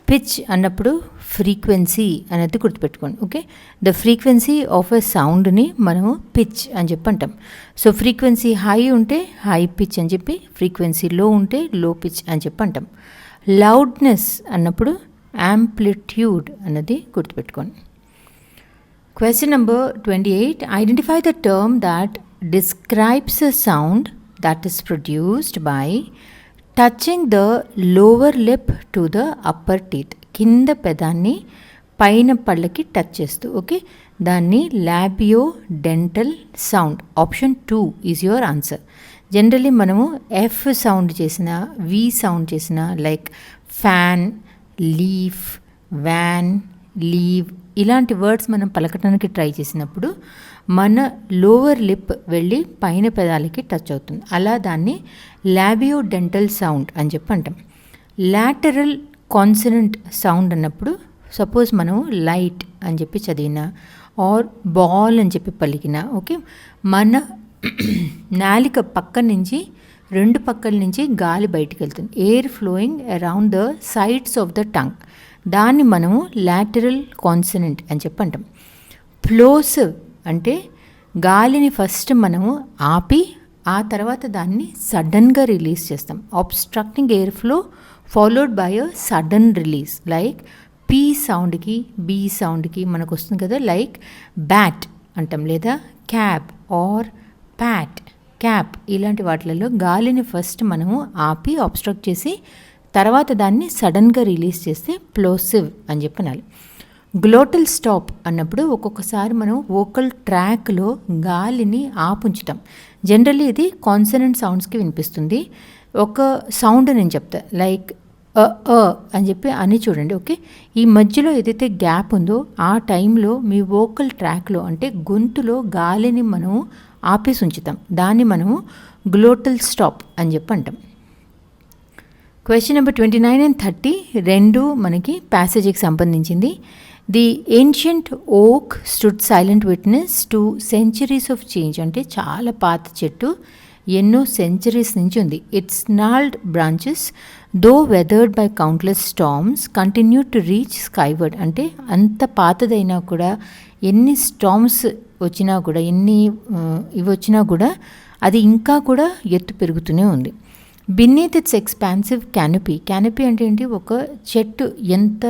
Speaker 1: Pitch అన్నప్పుడు frequency అనేది గుర్తుపెట్టుకోండి. Okay, the frequency of a సౌండ్ని మనము pitch అని చెప్పి అంటాం. So frequency high ఉంటే హై పిచ్ అని చెప్పి, ఫ్రీక్వెన్సీ లో ఉంటే లో పిచ్ అని చెప్పి అంటాం. లౌడ్నెస్ అన్నప్పుడు యాంప్లిట్యూడ్ అన్నది గుర్తుపెట్టుకోండి. Question number 28, identify the term that describes a sound that is produced by touching the lower lip to the upper teeth. కింద పెదాన్ని పైన పళ్ళకి టచ్ చేస్తూ, ఓకే, దాన్ని labio dental sound. Option 2 is your answer. Generally మనము F sound చేసిన, వి sound చేసిన, like fan, leaf, van, leave ఇలాంటి words మనం పలకటానికి ట్రై చేసినప్పుడు మన లోవర్ లిప్ వెళ్ళి పైన పెదాలకి టచ్ అవుతుంది. అలా దాన్ని లాబియో డెంటల్ సౌండ్ అని చెప్పి అంటాం. లాటరల్ కాన్సనెంట్ సౌండ్ అన్నప్పుడు సపోజ్ మనం లైట్ అని చెప్పి చదివిన ఆర్ బాల్ అని చెప్పి పలికిన, ఓకే, మన నాలిక పక్క నుంచి రెండు పక్కల నుంచి గాలి బయటికి వెళ్తుంది, air flowing around the sides of the tongue, దాన్ని మనము లాటరల్ కాన్సనెంట్ అని చెప్పి అంటాం. ప్లోసివ్ అంటే గాలిని ఫస్ట్ మనము ఆపి ఆ తర్వాత దాన్ని సడన్గా రిలీజ్ చేస్తాం. Obstructing air flow followed by a sudden release, like P సౌండ్కి బీ సౌండ్కి మనకు వస్తుంది కదా, లైక్ బ్యాట్ అంటాం, లేదా క్యాబ్ ఆర్ ప్యాట్, క్యాప్, ఇలాంటి వాటిలలో గాలిని ఫస్ట్ మనము ఆపి ఆబ్స్ట్రక్ట్ చేసి తర్వాత దాన్ని సడన్గా రిలీజ్ చేస్తే ప్లోసివ్ అని చెప్పనాలి. గ్లోటల్ స్టాప్ అన్నప్పుడు ఒక్కొక్కసారి మనం వోకల్ ట్రాక్లో గాలిని ఆపుంచుతాం. జనరల్లీ ఇది కాన్సనెంట్ సౌండ్స్కి వినిపిస్తుంది. ఒక సౌండ్ నేను చెప్తా, లైక్ అని చెప్పి అని చూడండి, ఓకే, ఈ మధ్యలో ఏదైతే గ్యాప్ ఉందో ఆ టైంలో మీ వోకల్ ట్రాక్లో అంటే గొంతులో గాలిని మనం ఆపేసి ఉంచుతాం, దాన్ని మనము గ్లోటల్ స్టాప్ అని చెప్పి అంటాం. క్వశ్చన్ నెంబర్ 29 and 30 రెండు మనకి ప్యాసేజీకి సంబంధించింది. The ancient oak stood silent witness to centuries of change అంటే చాలా పాత చెట్టు, ఎన్నో సెంచరీస్ నుంచి ఉంది. Its gnarled branches though weathered by countless storms continue to reach skyward అంటే అంత పాతదైనా కూడా ఎన్ని స్టార్మ్స్ వచ్చినా కూడా ఇవి వచ్చినా కూడా అది ఇంకా కూడా ఎత్తు పెరుగుతూనే ఉంది. బిన్నీత్ ఇట్స్ ఎక్స్పాన్సివ్ క్యానపీ అంటే ఏంటి, ఒక చెట్టు ఎంత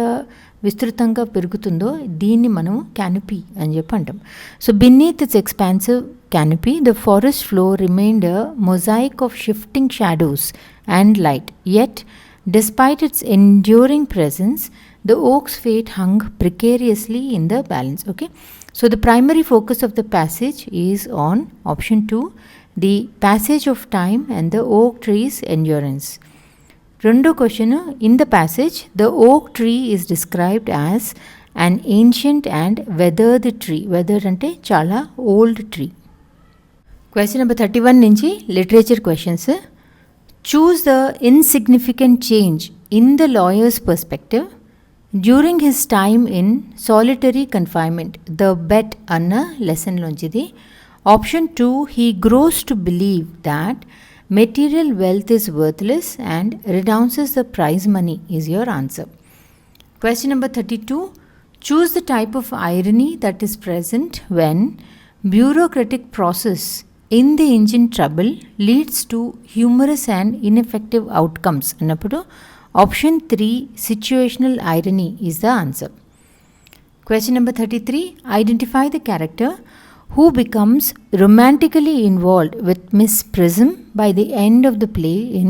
Speaker 1: విస్తృతంగా పెరుగుతుందో దీన్ని మనం క్యానపీ అని చెప్పి అంటాం. So beneath its expansive canopy, the forest floor remained a mosaic of shifting shadows and light. Yet, despite its enduring presence, the oak's fate hung precariously in the balance. Okay, so the primary focus of the passage is on option 2, the passage of time and the oak tree's endurance. Rendo question, in the passage, the oak tree is described as an ancient and weathered tree. Weathered ante chala old tree. Question number 31 నుంచి literature questions. Choose the insignificant change in the lawyer's perspective during his time in solitary confinement the bet అన్న లెసన్లోంచిది. Option 2 he grows to believe that material wealth is worthless and renounces the prize money is your answer. Question number 32. Choose the type of irony that is present when bureaucratic process in the engine trouble leads to humorous and ineffective outcomes. Annapudu option 3 situational irony is the answer. Question number 33. Identify the character who becomes romantically involved with Miss Prism by the end of the play in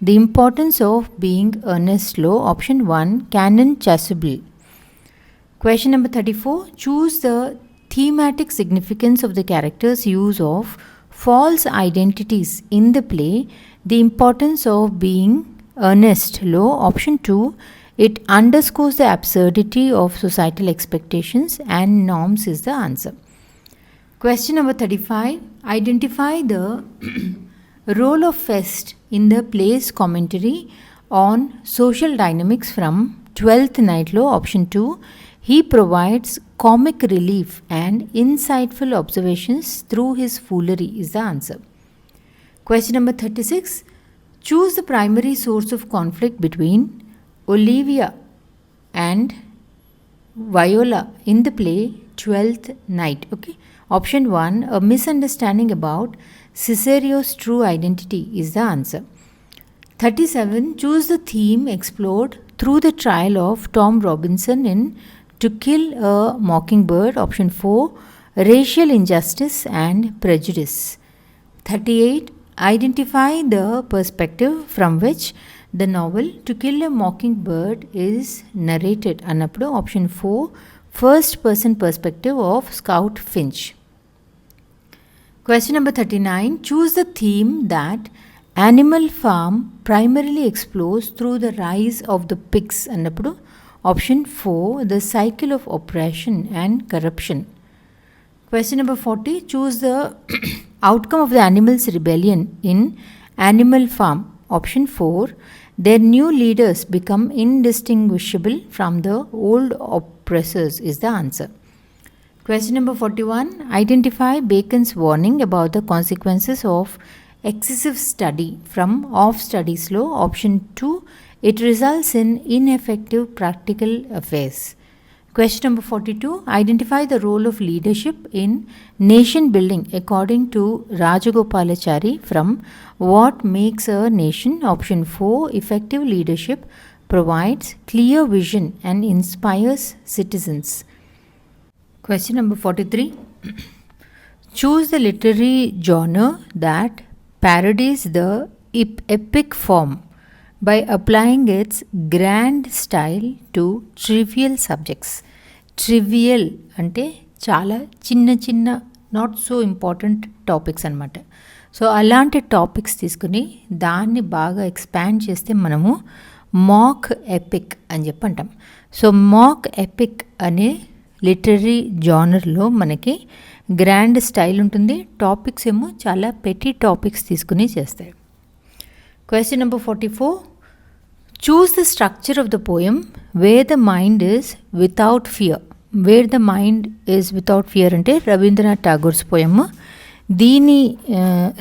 Speaker 1: The Importance of Being Earnest Low. Option 1 Canon Chasuble. Question number 34. Choose the thematic significance of the character's use of false identities in the play The Importance of Being Earnest Low. Option 2 it underscores the absurdity of societal expectations and norms is the answer. Question number 35. Identify the role of Fest in the play's commentary on social dynamics from 12th Night Law. Option 2. He provides comic relief and insightful observations through his foolery is the answer. Question number 36. Choose the primary source of conflict between Olivia and Viola in the play 12th Night. Okay. Option 1 a misunderstanding about Cesareo's true identity is the answer. 37. Choose the theme explored through the trial of Tom Robinson in To Kill a Mockingbird. Option 4 racial injustice and prejudice. 38. Identify the perspective from which the novel To Kill a Mockingbird is narrated. Annapudu option 4 first person perspective of Scout Finch. Question number 39. Choose the theme that Animal Farm primarily explores through the rise of the pigs. Annapudu option 4 the cycle of oppression and corruption. Question number 40. Choose the outcome of the animals' rebellion in Animal Farm. Option 4 their new leaders become indistinguishable from the old oppressors is the answer. Question number 41. Identify Bacon's warning about the consequences of excessive study from Off Studies Law. Option 2 it results in ineffective practical affairs. Question number 42. Identify the role of leadership in nation building according to Rajagopalachari from What Makes a Nation. Option 4 effective leadership provides clear vision and inspires citizens. Question number 43. Choose the literary genre that parodies the epic form by applying its grand style to trivial subjects. Trivial అంటే చాలా చిన్న చిన్న not so important topics అనమాట. So అలాంటి topics తీసుకుని దాన్ని బాగా expand చేస్తే మనము మాక్ ఎపిక్ అని చెప్పి అంటాం. సో మాక్ ఎపిక్ అనే లిటరరీ జానర్లో మనకి గ్రాండ్ స్టైల్ ఉంటుంది, టాపిక్స్ ఏమో చాలా పెట్టి టాపిక్స్ తీసుకుని చేస్తాయి. Question number 44. Choose the structure of the poem where the mind is without fear. Where the mind is without fear అంటే రవీంద్రనాథ్ ఠాగూర్స్ పోయమ్. దీని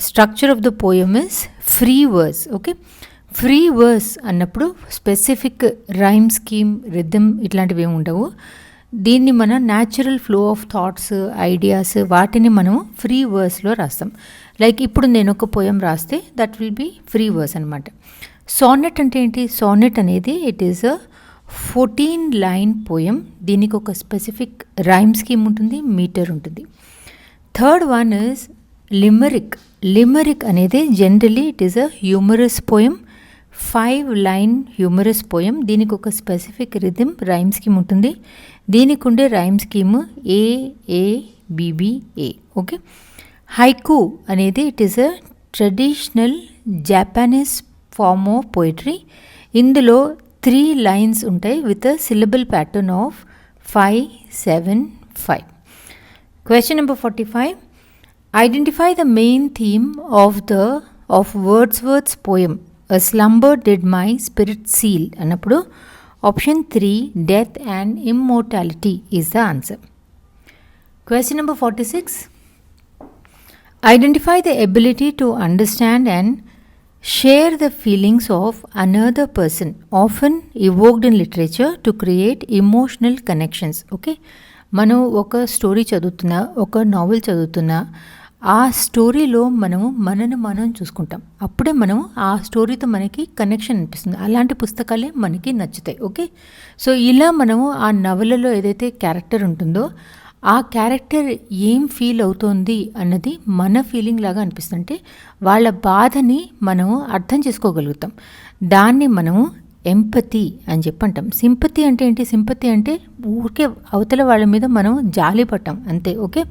Speaker 1: structure of the poem is free verse. Okay, free verse అన్నప్పుడు specific rhyme scheme, rhythm ఇట్లాంటివి ఏమి ఉండవు. దీన్ని మనం natural flow of thoughts, ideas వాటిని మనం ఫ్రీ వర్స్లో రాస్తాం. లైక్ ఇప్పుడు నేను ఒక పోయం రాస్తే that will be free verse అనమాట. సానెట్ అంటే ఏంటి? సానెట్ అనేది it is a 14 line poem. దీనికి ఒక స్పెసిఫిక్ రైమ్ స్కీమ్ ఉంటుంది, మీటర్ ఉంటుంది. Third one is limerick. Limerick అనేది generally it is a humorous poem, 5 line humorous poem. దీనికి ఒక స్పెసిఫిక్ రిథమ్ రైమ్ స్కీమ్ ఉంటుంది. దీనికి ఉండే rhyme scheme AABBA. Okay. Haiku అనేది it is a traditional Japanese form of poetry. ఇందులో 3 lines ఉంటాయి with a syllable pattern of 5, 7, 5. Question number 45. Identify the main theme of Wordsworth's poem A Slumber Did My Spirit Seal అన్నప్పుడు Option 3, death and immortality is the answer. Question number 46. Identify the ability to understand and share the feelings of another person, often evoked in literature to create emotional connections. Okay, మనం ఒక story చదువుతున్నా, ఒక novel చదువుతున్నా, ఆ స్టోరీలో మనని మనం చూసుకుంటాం. అప్పుడే మనం ఆ స్టోరీతో మనకి కనెక్షన్ అనిపిస్తుంది. అలాంటి పుస్తకాలే మనకి నచ్చుతాయి. ఓకే, సో ఇలా మనము ఆ నవలలో ఏదైతే క్యారెక్టర్ ఉంటుందో ఆ క్యారెక్టర్ ఏం ఫీల్ అవుతోంది అన్నది మన ఫీలింగ్ లాగా అనిపిస్తుంది. అంటే వాళ్ళ బాధని మనము అర్థం చేసుకోగలుగుతాం. దాన్ని మనము ఎంపతి అని చెప్పంటాం. సింపతి అంటే ఏంటి? సింపతి అంటే ఊరికే అవతల వాళ్ళ మీద మనం జాలి పట్టాం అంతే. ఓకే,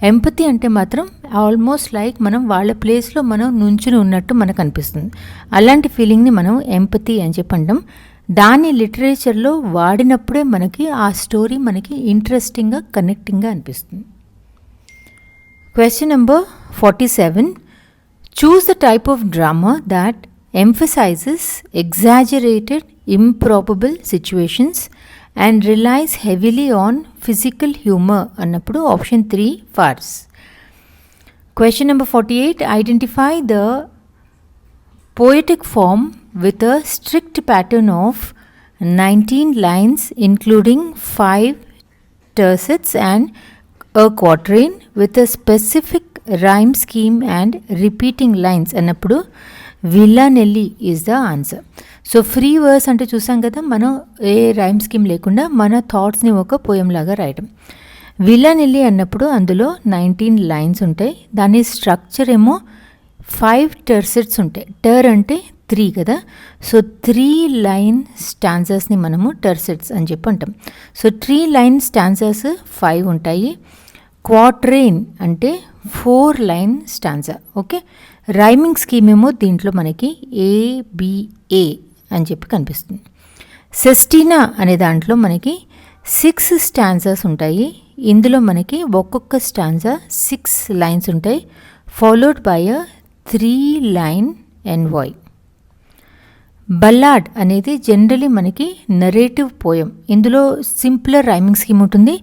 Speaker 1: ఎంపతి అంటే మాత్రం ఆల్మోస్ట్ లైక్ మనం వాళ్ళ ప్లేస్లో మనం నుంచుని ఉన్నట్టు మనకు అనిపిస్తుంది. అలాంటి ఫీలింగ్ని మనం ఎంపతి అని చెప్పంటాం. దాన్ని లిటరేచర్లో వాడినప్పుడే మనకి ఆ స్టోరీ మనకి ఇంట్రెస్టింగ్గా కనెక్టింగ్గా అనిపిస్తుంది. Question number 47. Choose the type of drama that emphasizes exaggerated, improbable situations and relies heavily on physical humor అన్నప్పుడు option 3, farce. Question number 48. Identify the poetic form with a strict pattern of 19 lines including 5 tercets and a quatrain with a specific rhyme scheme and repeating lines అన్నప్పుడు villanelle is the answer. So free verse అంటే చూసాం కదా, మనం ఏ rhyme scheme లేకుండా మన థాట్స్ని ఒక poem లాగా రాయటం. విల్లానెల్లి అన్నప్పుడు అందులో 19 లైన్స్ ఉంటాయి. దాని స్ట్రక్చర్ ఏమో 5 టెర్సెట్స్ ఉంటాయి. టర్ అంటే 3 కదా, సో 3 లైన్ స్టాన్జర్స్ని మనము టెర్సెట్స్ అని చెప్పి అంటాం. సో 3 లైన్ స్టాన్జర్స్ 5 ఉంటాయి. క్వాట్రెయిన్ అంటే 4 line stanza. Okay, rhyming scheme ఏమో దీంట్లో మనకి ABA అని చెప్పి కనిపిస్తుంది. సెస్టినా అనే దాంట్లో మనకి 6 స్టాన్జాస్ ఉంటాయి. ఇందులో మనకి ఒక్కొక్క స్టాన్జా 6 లైన్స్ ఉంటాయి, followed by a 3 line envoy. Ballad అనేది జనరలీ మనకి నరేటివ్ పోయం. ఇందులో సింప్లర్ రైమింగ్ స్కీమ్ ఉంటుంది.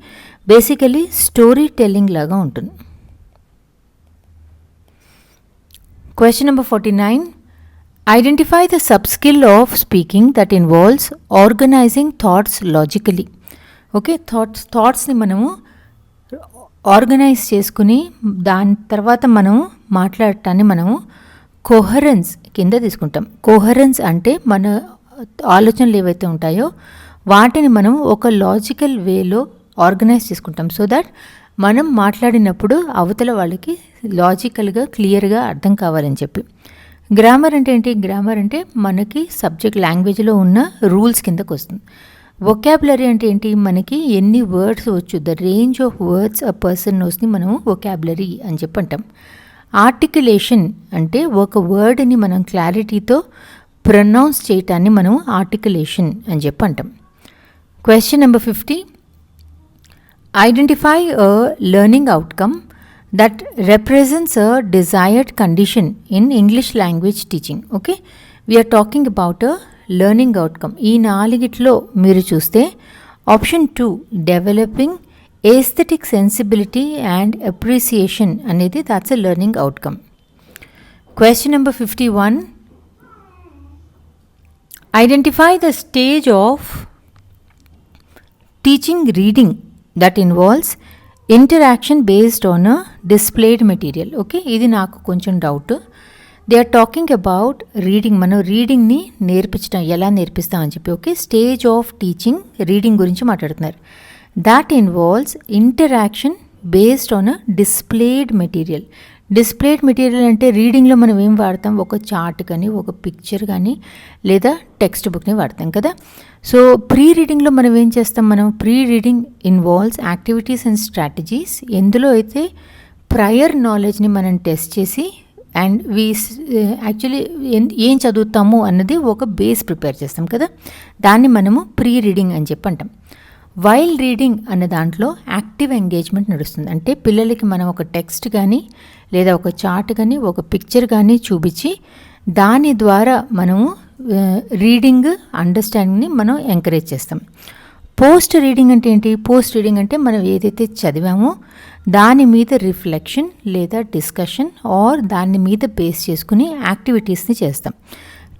Speaker 1: బేసికలీ స్టోరీ టెల్లింగ్ లాగా ఉంటుంది. Question number 49. Identify the subskill of speaking that involves organizing thoughts logically. ఓకే, థాట్స్ని మనము ఆర్గనైజ్ చేసుకుని దాని తర్వాత మనము మాట్లాడటాన్ని మనము కోహరెన్స్ కింద తీసుకుంటాం. కోహరెన్స్ అంటే మన ఆలోచనలు ఏవైతే ఉంటాయో వాటిని మనం ఒక లాజికల్ వేలో ఆర్గనైజ్ చేసుకుంటాం, సో దట్ మనం మాట్లాడినప్పుడు అవతల వాళ్ళకి లాజికల్గా క్లియర్గా అర్థం కావాలని చెప్పి. గ్రామర్ అంటే ఏంటి? గ్రామర్ అంటే మనకి సబ్జెక్ట్ లాంగ్వేజ్లో ఉన్న రూల్స్ కిందకు వస్తుంది. వొకాబులరీ అంటే ఏంటి? మనకి ఎన్ని వర్డ్స్ వచ్చు, the range of words a person నోస్ని మనము వొకాబులరీ అని చెప్పి అంటాం. ఆర్టికులేషన్ అంటే ఒక వర్డ్ని మనం క్లారిటీతో ప్రొనౌన్స్ చేయటాన్ని మనం ఆర్టికులేషన్ అని చెప్పి అంటాం. Question number 50. Identify a learning outcome that represents a desired condition in English language teaching. Okay, we are talking about a learning outcome. ఈ నాలుగిట్లో మీరు చూస్తే option 2, developing aesthetic sensibility and appreciation అనేది that's a learning outcome. Question number 51. Identify the stage of teaching reading that involves interaction based on a displayed material. Okay, ఇది నాకు కొంచెం doubt. They are talking about reading. మనం రీడింగ్ని నేర్పించడం ఎలా నేర్పిస్తామని చెప్పి. Okay, stage of teaching reading గురించి మాట్లాడుతున్నారు. That involves interaction based on a displayed material. Displayed material అంటే రీడింగ్లో మనం ఏం వాడతాం? ఒక చార్ట్ కానీ, ఒక పిక్చర్ కానీ, లేదా టెక్స్ట్ బుక్ని వాడతాం కదా. సో ప్రీ రీడింగ్లో మనం ఏం చేస్తాం? మనం pre reading involves activities and strategies. ఎందులో అయితే ప్రయర్ నాలెడ్జ్ని మనం టెస్ట్ చేసి అండ్ యాక్చువల్లీ ఏం చదువుతాము అన్నది ఒక బేస్ ప్రిపేర్ చేస్తాం కదా, దాన్ని మనము ప్రీ రీడింగ్ అని చెప్పి అంటాం. వైల్ రీడింగ్ అన్న దాంట్లో యాక్టివ్ ఎంగేజ్మెంట్ నడుస్తుంది. అంటే పిల్లలకి మనం ఒక టెక్స్ట్ కానీ, లేదా ఒక చార్ట్ కానీ, ఒక పిక్చర్ కానీ చూపించి దాని ద్వారా మనము రీడింగ్ అండర్స్టాండింగ్ని మనం ఎంకరేజ్ చేస్తాం. పోస్ట్ రీడింగ్ అంటే ఏంటి? పోస్ట్ రీడింగ్ అంటే మనం ఏదైతే చదివామో దాని మీద రిఫ్లెక్షన్ లేదా డిస్కషన్ ఆర్ దాని మీద బేస్ చేసుకుని యాక్టివిటీస్ని చేస్తాం.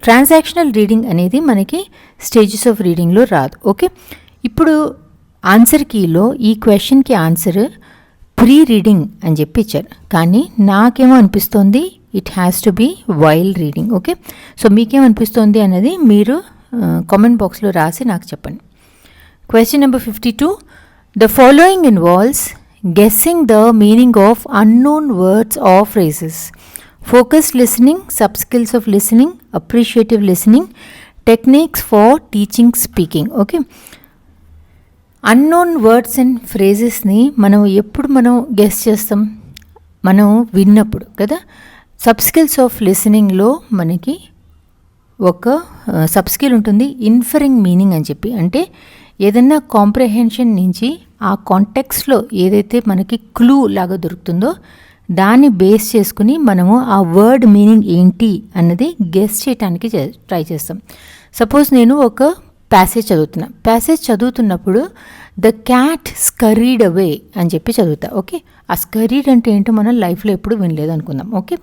Speaker 1: ట్రాన్సాక్షనల్ రీడింగ్ అనేది మనకి స్టేజెస్ ఆఫ్ రీడింగ్లో రాదు. ఓకే, ఇప్పుడు ఆన్సర్ కీలో ఈ క్వశ్చన్కి ఆన్సర్ ప్రీ రీడింగ్ అని చెప్పి ఇచ్చారు, కానీ నాకేమో అనిపిస్తోంది it has to be while reading. Okay, so మీకేమనిపిస్తోంది అనేది మీరు కామెంట్ బాక్స్లో రాసి నాకు చెప్పండి. Question number 52. The following involves guessing the meaning of unknown words or phrases. Focused listening, sub-skills of listening, appreciative listening, techniques for teaching speaking. Okay. Unknown words and ఫ్రేజెస్ని మనం ఎప్పుడు గెస్ చేస్తాం? మనం విన్నప్పుడు కదా. సబ్స్కిల్స్ ఆఫ్ లిసనింగ్లో మనకి ఒక సబ్స్కిల్ ఉంటుంది, ఇన్ఫరింగ్ మీనింగ్ అని చెప్పి. అంటే ఏదన్నా కాంప్రహెన్షన్ నుంచి ఆ కాంటెక్స్లో ఏదైతే మనకి క్లూ లాగా దొరుకుతుందో దాన్ని బేస్ చేసుకుని మనము ఆ వర్డ్ మీనింగ్ ఏంటి అన్నది గెస్ చేయడానికి ట్రై చేస్తాం. సపోజ్ నేను ఒక ప్యాసేజ్ చదువుతున్నప్పుడు ద క్యాట్ స్కరీడ్ అవే అని చెప్పి చదువుతా. ఓకే, ఆ స్కరీడ్ అంటే ఏంటో మనం లైఫ్లో ఎప్పుడు వినలేదు అనుకుందాం. ఓకే,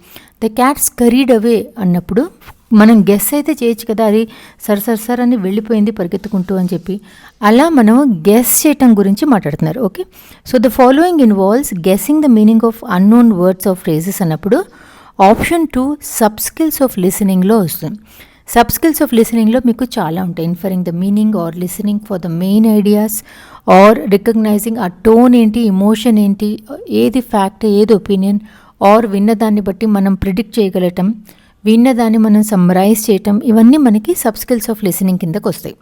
Speaker 1: ద క్యాట్ స్కరీడ్ అవే అన్నప్పుడు మనం గెస్ అయితే చేయొచ్చు కదా, అది సర్ అని వెళ్ళిపోయింది పరిగెత్తుకుంటూ అని చెప్పి. అలా మనం గెస్ చేయటం గురించి మాట్లాడుతున్నారు. Okay, so the following involves guessing the meaning of unknown words of phrases అన్నప్పుడు ఆప్షన్ 2 సబ్స్కిల్స్ ఆఫ్ లిసనింగ్లో వస్తుంది. సబ్స్కిల్స్ ఆఫ్ లిసనింగ్లో మీకు చాలా ఉంటాయి. Inferring the meaning or listening for the main ideas or recognizing ఆ టోన్ ఏంటి, ఎమోషన్ ఏంటి, ఏది ఫ్యాక్ట్ ఏది ఒపీనియన్, ఆర్ విన్నదాన్ని బట్టి మనం ప్రిడిక్ట్ చేయగలటం, విన్నదాన్ని మనం సమ్మరైజ్ చేయటం, ఇవన్నీ మనకి సబ్స్కిల్స్ ఆఫ్ లిసనింగ్ కిందకు వస్తాయి.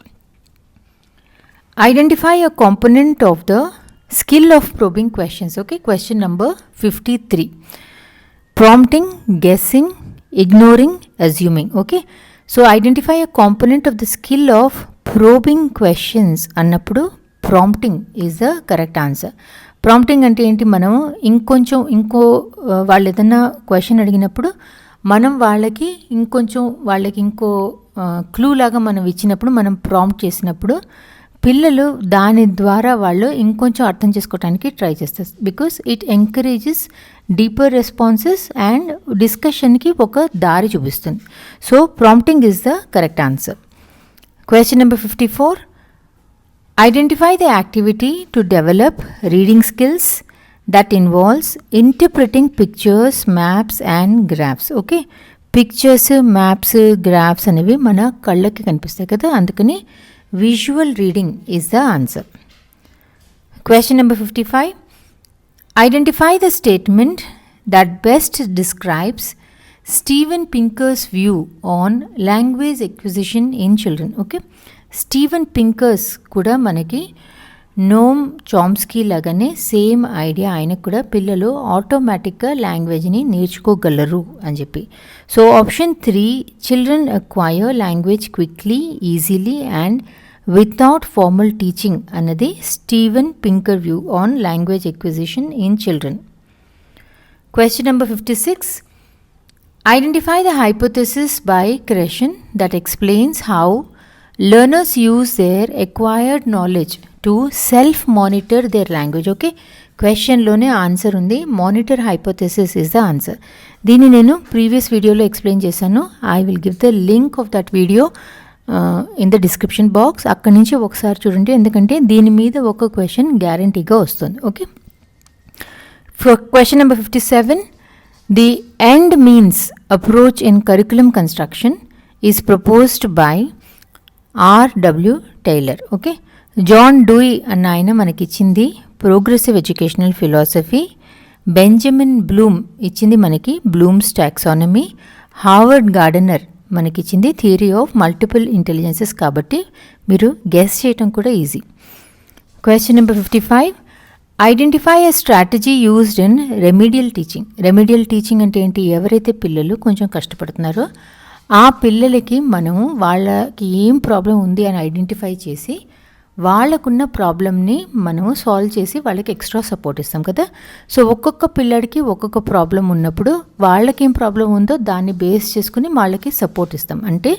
Speaker 1: Identify a component of the skill of probing questions. Okay, question number 53. Prompting, guessing, ignoring, assuming. Okay, so identify a component of the skill of probing questions అన్నప్పుడు prompting is the correct answer. Prompting అంటే ఏంటి? మనం ఇంకో వాళ్ళు ఏదన్నా question అడిగినప్పుడు మనం వాళ్ళకి ఇంకో క్లూ లాగా మనం ఇచ్చినప్పుడు, మనం ప్రాంప్ట్ చేసినప్పుడు పిల్లలు దాని ద్వారా వాళ్ళు ఇంకొంచెం అర్థం చేసుకోవడానికి ట్రై చేస్తారు. Because it encourages deeper responses and డిస్కషన్కి ఒక దారి చూపిస్తుంది. So prompting is the correct answer. Question number 54. Identify the activity to develop reading skills that involves interpreting pictures, maps and graphs. Okay, pictures, maps, graphs అనేవి మన కళ్ళకి కనిపిస్తాయి కదా, అందుకని visual reading is the answer. Question number 55. Identify the statement that best describes Steven Pinker's view on language acquisition in children. Okay, Steven Pinker's కూడా మనకి Noam Chomsky లాగానే same idea, ఆయనకు కూడా పిల్లలు ఆటోమేటిక్గా లాంగ్వేజ్ని నేర్చుకోగలరు అని చెప్పి. So option 3 children acquire language quickly, easily and without formal teaching అన్నది Steven Pinker view on language acquisition in children. Question number 56. Identify the hypothesis by Krashen that explains how learners use their acquired knowledge to self-monitor their language. Okay, క్వశ్చన్లోనే answer ఉంది. Monitor hypothesis is the answer. దీన్ని నేను previous వీడియోలో explain చేశాను. I will give the link of that video in the description box. అక్కడి నుంచి ఒకసారి చూడండి, ఎందుకంటే దీని మీద ఒక క్వశ్చన్ గ్యారంటీగా వస్తుంది. Okay, question number 57. The end means approach in curriculum construction is proposed by R.W. Tyler. Okay, John Dewey అన్న ఆయన మనకిచ్చింది progressive educational philosophy. Benjamin Bloom ఇచ్చింది మనకి బ్లూమ్స్ టాక్సానమీ. హావర్డ్ గార్డనర్ మనకిచ్చింది థియరీ ఆఫ్ మల్టిపుల్ ఇంటెలిజెన్సెస్. కాబట్టి మీరు guess చేయటం కూడా easy. Question number 55. Identify a strategy used in remedial teaching. Remedial teaching అంటే ఏంటి? ఎవరైతే పిల్లలు కొంచెం కష్టపడుతున్నారో ఆ పిల్లలకి మనము వాళ్ళకి ఏం ప్రాబ్లం ఉంది అని ఐడెంటిఫై చేసి వాళ్ళకున్న ప్రాబ్లమ్ని మనము సాల్వ్ చేసి వాళ్ళకి ఎక్స్ట్రా సపోర్ట్ ఇస్తాం కదా. సో ఒక్కొక్క పిల్లడికి ఒక్కొక్క ప్రాబ్లం ఉన్నప్పుడు వాళ్ళకి ఏం ప్రాబ్లం ఉందో దాన్ని బేస్ చేసుకుని వాళ్ళకి సపోర్ట్ ఇస్తాం. అంటే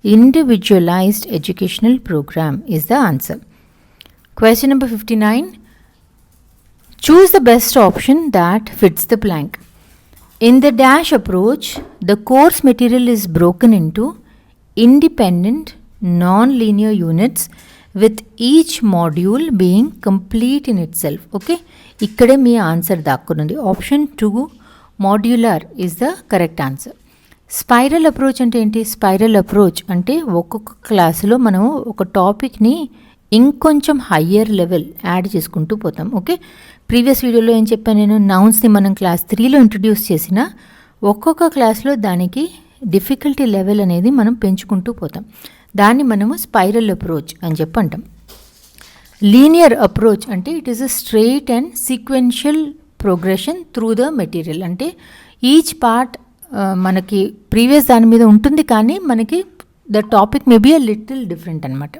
Speaker 1: Individualized educational program is the answer. Question number 59. Choose the best option that fits the blank. In the dash approach, the course material is broken into independent, non-linear units with each module being complete in itself. Okay, ikkade mee answer dakkunundi. Option 2 modular is the correct answer. Spiral approach అంటే ఏంటి? Spiral approach అంటే ఒక్కొక్క క్లాసులో మనం ఒక టాపిక్ని ఇంకొంచెం higher level add చేసుకుంటూ పోతాం. ఓకే, ప్రీవియస్ వీడియోలో ఏం చెప్పాను నేను? నౌన్స్ని మనం క్లాస్ 3లో ఇంట్రడ్యూస్ చేసిన ఒక్కొక్క క్లాస్లో దానికి డిఫికల్టీ లెవెల్ అనేది మనం పెంచుకుంటూ పోతాం. దాన్ని మనము స్పైరల్ అప్రోచ్ అని చెప్పి అంటాం. లీనియర్ అప్రోచ్ అంటే it is a straight and sequential progression through the material. అంటే ఈచ్ పార్ట్ మనకి ప్రీవియస్ దాని మీద ఉంటుంది, కానీ మనకి the topic may be a little different అనమాట.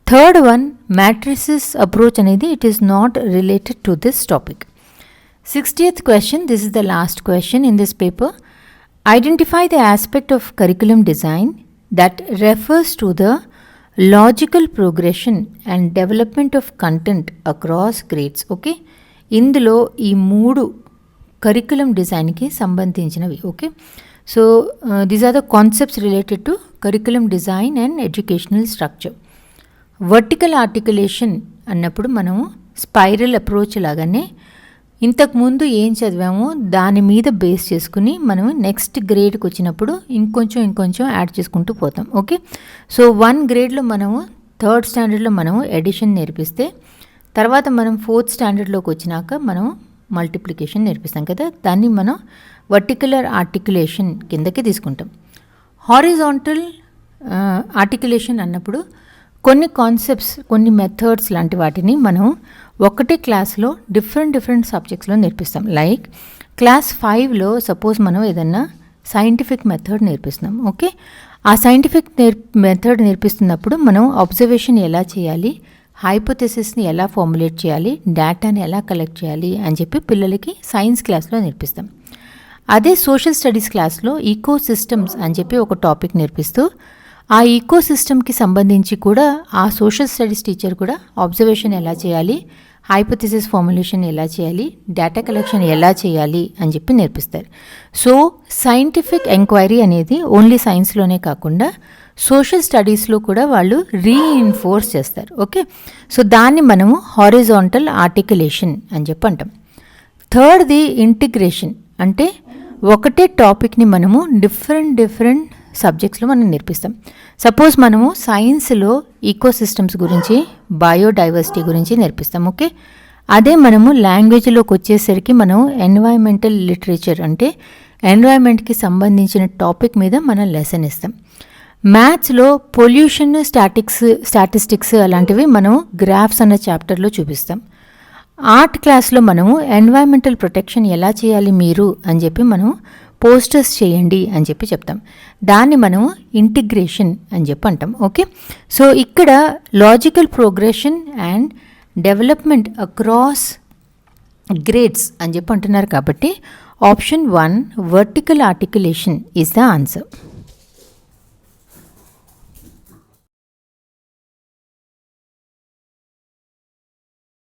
Speaker 1: థర్డ్ వన్ మ్యాట్రిసెస్ అప్రోచ్ అనేది it is not related to this topic. 60th question, this is the last question in this paper. Identify the aspect of curriculum design that refers to the logical progression and development of content across grades. Okay, ఇందులో ఈ 3 curriculum డిజైన్కి సంబంధించినవి. Okay, so these are the concepts related to curriculum design and educational structure. Vertical articulation అన్నప్పుడు మనము spiral approach లాగానే ఇంతకుముందు ఏం చదివామో దాని మీద బేస్ చేసుకుని మనము నెక్స్ట్ గ్రేడ్కి వచ్చినప్పుడు ఇంకొంచెం యాడ్ చేసుకుంటూ పోతాం. ఓకే, సో 1 గ్రేడ్లో మనము 3rd స్టాండర్డ్లో మనము ఎడిషన్ నేర్పిస్తే తర్వాత మనం 4th స్టాండర్డ్లోకి వచ్చినాక మనం మల్టిప్లికేషన్ నేర్పిస్తాం కదా, దాన్ని మనం వర్టికులర్ ఆర్టికులేషన్ కిందకి తీసుకుంటాం. హారిజాంటల్ ఆర్టికులేషన్ అన్నప్పుడు కొన్ని కాన్సెప్ట్స్, కొన్ని మెథడ్స్ లాంటి వాటిని మనం ఒకటే క్లాస్లో డిఫరెంట్ సబ్జెక్ట్స్లో నేర్పిస్తాం. లైక్ క్లాస్ 5లో సపోజ్ మనం ఏదన్నా సైంటిఫిక్ మెథడ్ నేర్పిస్తున్నాం. ఓకే, ఆ సైంటిఫిక్ మెథడ్ నేర్పిస్తున్నప్పుడు మనం అబ్జర్వేషన్ ఎలా చేయాలి, హైపోథెసిస్ని ఎలా ఫార్ములేట్ చేయాలి, డేటాని ఎలా కలెక్ట్ చేయాలి అని చెప్పి పిల్లలకి సైన్స్ క్లాస్లో నేర్పిస్తాం. అదే సోషల్ స్టడీస్ క్లాస్లో ఈకో సిస్టమ్స్ అని చెప్పి ఒక టాపిక్ నేర్పిస్తూ ఆ ఈకో సిస్టమ్కి సంబంధించి కూడా ఆ సోషల్ స్టడీస్ టీచర్ కూడా అబ్జర్వేషన్ ఎలా చేయాలి, హైపోథెసిస్ ఫార్ములేషన్ ఎలా చేయాలి, డేటా కలెక్షన్ ఎలా చేయాలి అని చెప్పి నేర్పిస్తారు. సో సైంటిఫిక్ ఎంక్వైరీ అనేది ఓన్లీ సైన్స్లోనే కాకుండా సోషల్ స్టడీస్లో కూడా వాళ్ళు రీఇన్ఫోర్స్ చేస్తారు. ఓకే, సో దాన్ని మనము హారిజాంటల్ ఆర్టికులేషన్ అని చెప్పి అంటాం. థర్డ్ది ఇంటిగ్రేషన్, అంటే ఒకటే టాపిక్ని మనము డిఫరెంట్ సబ్జెక్ట్స్లో మనం నేర్పిస్తాం. సపోజ్ మనము సైన్స్లో ఈకో సిస్టమ్స్ గురించి, బయోడైవర్సిటీ గురించి నేర్పిస్తాం. ఓకే, అదే మనము లాంగ్వేజ్లోకి వచ్చేసరికి మనం ఎన్వైరన్మెంటల్ లిటరేచర్ అంటే ఎన్వైరన్మెంట్కి సంబంధించిన టాపిక్ మీద మనం లెసన్ ఇస్తాం. మ్యాథ్స్లో పొల్యూషన్, స్టాటిస్టిక్స్ అలాంటివి మనం గ్రాఫ్స్ అన్న చాప్టర్లో చూపిస్తాం. ఆర్ట్ క్లాస్లో మనము ఎన్వైరన్మెంటల్ ప్రొటెక్షన్ ఎలా చేయాలి మీరు అని చెప్పి మనం పోస్టర్స్ చేయండి అని చెప్పి చెప్తాం. దాన్ని మనము ఇంటిగ్రేషన్ అని చెప్పి అంటాం. ఓకే, సో ఇక్కడ logical progression and development across grades అని చెప్పి అంటున్నారు కాబట్టి option 1 vertical articulation is the answer.